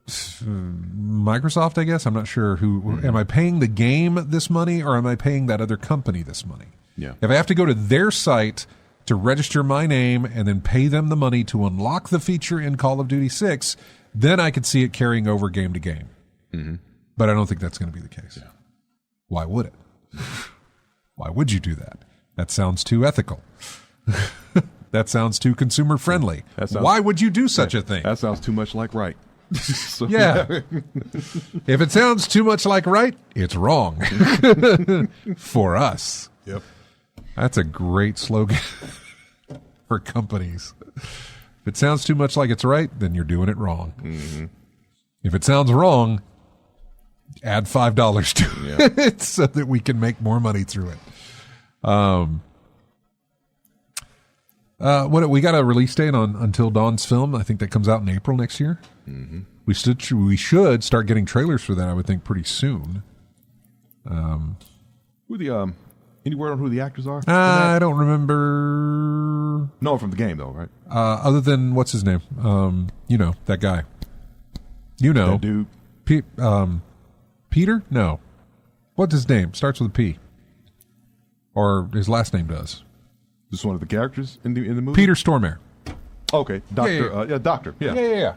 Microsoft? I guess I'm not sure who. Am I paying the game this money, or am I paying that other company this money? Yeah. If I have to go to their site to register my name and then pay them the money to unlock the feature in Call of Duty 6, then I could see it carrying over game to game. But I don't think that's going to be the case. Yeah. Why would it? Why would you do that? That sounds too ethical. That sounds too consumer friendly. Why would you do such a thing? That sounds too much like right. Yeah. If it sounds too much like right, it's wrong. For us. Yep. That's a great slogan for companies. If it sounds too much like it's right, then you're doing it wrong. If it sounds wrong, add $5 to it so that we can make more money through it. What we got a release date on Until Dawn's film. I think that comes out in April next year. We should start getting trailers for that, I would think, pretty soon. Who the any word on who the actors are? I don't remember. No, from the game though, right? Other than what's his name? You know that guy. You know, that dude. Peter? No. What's his name? Starts with a P. Or his last name does. Just one of the characters in the movie? Peter Stormare. Okay. Doctor. Doctor. Yeah.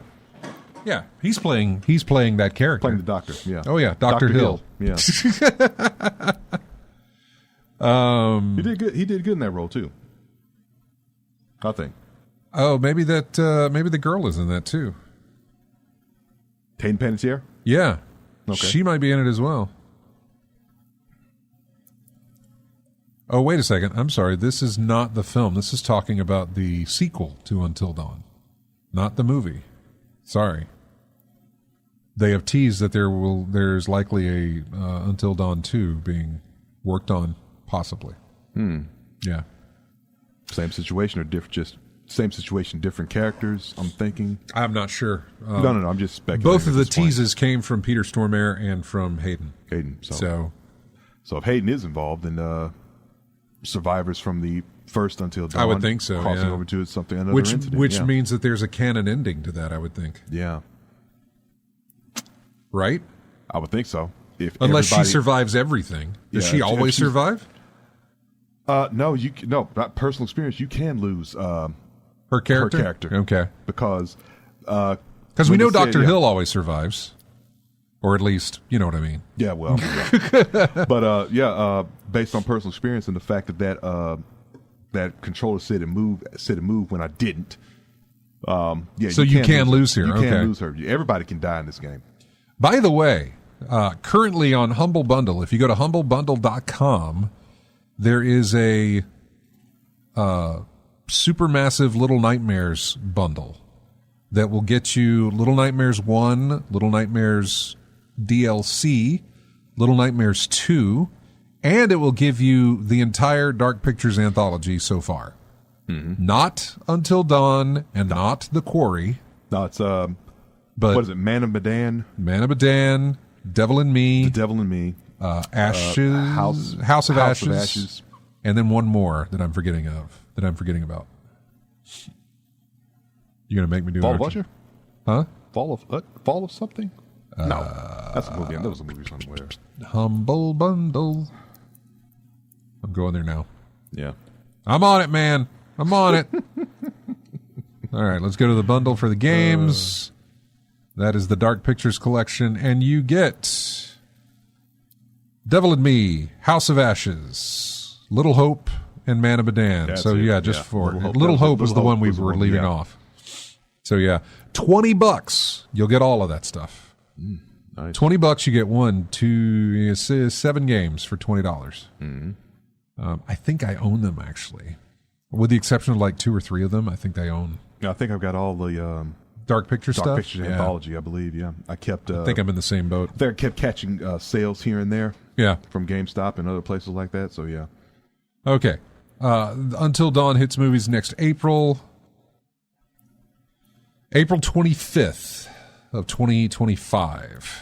Yeah. He's playing that character. Playing the doctor. Yeah. Oh yeah, Dr. Hill. Yeah. He did good. He did good in that role too, I think. Oh, maybe the girl is in that too. Hayden Panettiere? Yeah. Okay. She might be in it as well. Oh, wait a second. I'm sorry. This is not the film. This is talking about the sequel to Until Dawn, not the movie. Sorry. They have teased that there's likely a Until Dawn 2 being worked on, possibly. Yeah. Same situation or different? Same situation, different characters, I'm thinking. I'm not sure. No, I'm just speculating. Both of the teases came from Peter Stormare and from Hayden. So if Hayden is involved, then survivors from the first Until Dawn, I would think so. Crossing over to another incident. Which means that there's a canon ending to that, I would think. Yeah. Right? I would think so. Unless she survives everything. Does she always survive? No, not personal experience. You can lose her character. Okay. Because we know Dr. Hill always survives. Or at least, you know what I mean. Yeah, well. Yeah. But, based on personal experience and the fact that controller said it moved when I didn't. So you can lose her. You can lose her. Everybody can die in this game. By the way, currently on Humble Bundle, if you go to humblebundle.com, there is a supermassive Little Nightmares bundle that will get you Little Nightmares 1, Little Nightmares DLC, Little Nightmares 2, and it will give you the entire Dark Pictures anthology so far. Not Until Dawn and not The Quarry. No, it's but what is it? Man of Medan. Man of Medan. Devil in Me, The Devil in Me, Ashes, House of Ashes, and then one more that I'm forgetting about. You're gonna make me do Fall it, of aren't you? Usher? Huh? Fall of something? No, that's a movie. That was a movie somewhere. Humble Bundle. I'm going there now. Yeah. I'm on it, man. I'm on it. All right, let's go to the bundle for the games. That is the Dark Pictures collection, and you get Devil in Me, House of Ashes, Little Hope, and Man of Medan. That's So it. yeah, just Yeah. for Little Hope was the one we were leaving off. So yeah, $20. You'll get all of that stuff. Nice. $20, you get 7 games for $20. Mm-hmm. I think I own them actually, with the exception of like 2 or 3 of them. I think I own. Yeah, I think I've got all the Dark Pictures stuff. Dark Pictures anthology, I believe. Yeah, I kept. I think I'm in the same boat. They kept catching sales here and there. Yeah, from GameStop and other places like that. So yeah. Okay. Until Dawn hits movies next April 25th of 2025.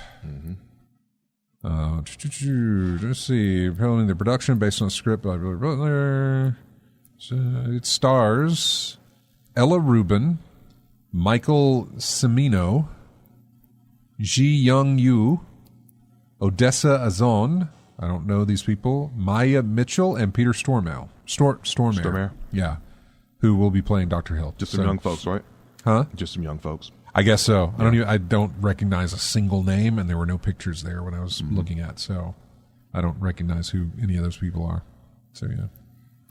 Let's see. Apparently the production based on a script by Billy Butler. It stars Ella Rubin, Michael Cimino, Ji Young Yu, Odessa Azon, I don't know these people, Maya Mitchell, and Peter Stormare. Stormare. Yeah. Who will be playing Dr. Hill. Just some young folks, right? Huh? Just some young folks. I guess so. Yeah. I don't recognize a single name, and there were no pictures there when I was looking at, so I don't recognize who any of those people are. So yeah.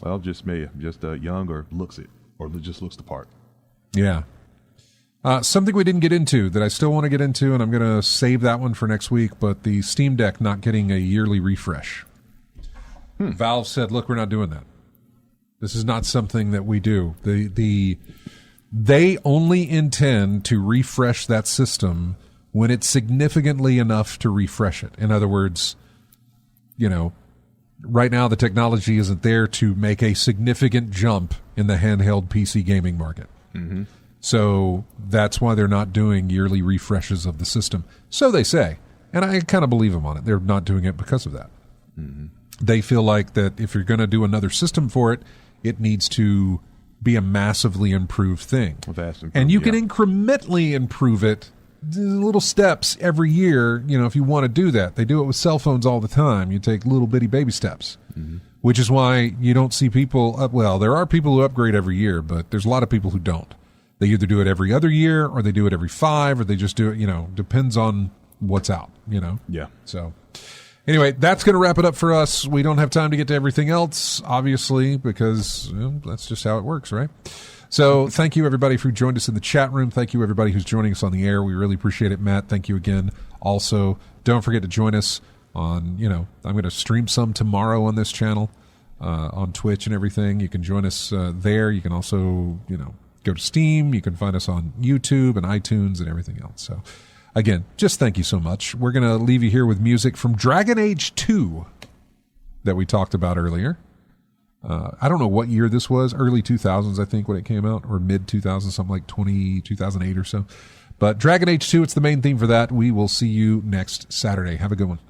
Well, just young or looks it, or just looks the part. Yeah. Something we didn't get into that I still want to get into, and I'm going to save that one for next week, but the Steam Deck not getting a yearly refresh. Valve said, look, we're not doing that. This is not something that we do. They only intend to refresh that system when it's significantly enough to refresh it. In other words, right now the technology isn't there to make a significant jump in the handheld PC gaming market. Mm-hmm. So that's why they're not doing yearly refreshes of the system. So they say, and I kind of believe them on it. They're not doing it because of that. Mm-hmm. They feel like that if you're going to do another system for it, it needs to be a massively improved thing. And you can incrementally improve it, little steps every year, if you want to do that. They do it with cell phones all the time. You take little bitty baby steps, which is why you don't see people, there are people who upgrade every year, but there's a lot of people who don't. They either do it every other year, or they do it every 5, or they just do it, depends on what's out, Yeah. So anyway, that's going to wrap it up for us. We don't have time to get to everything else, obviously, because that's just how it works, right? So thank you, everybody, who joined us in the chat room. Thank you, everybody who's joining us on the air. We really appreciate it. Matt, thank you again. Also, don't forget to join us on, I'm going to stream some tomorrow on this channel, on Twitch and everything. You can join us there. You can also, go to Steam. You can find us on YouTube and iTunes and everything else. So again, just thank you so much. We're going to leave you here with music from Dragon Age 2 that we talked about earlier. I don't know what year this was, early 2000s, I think, when it came out, or mid 2000s, something like 2008 or so. But Dragon Age 2, it's the main theme for that. We will see you next Saturday. Have a good one.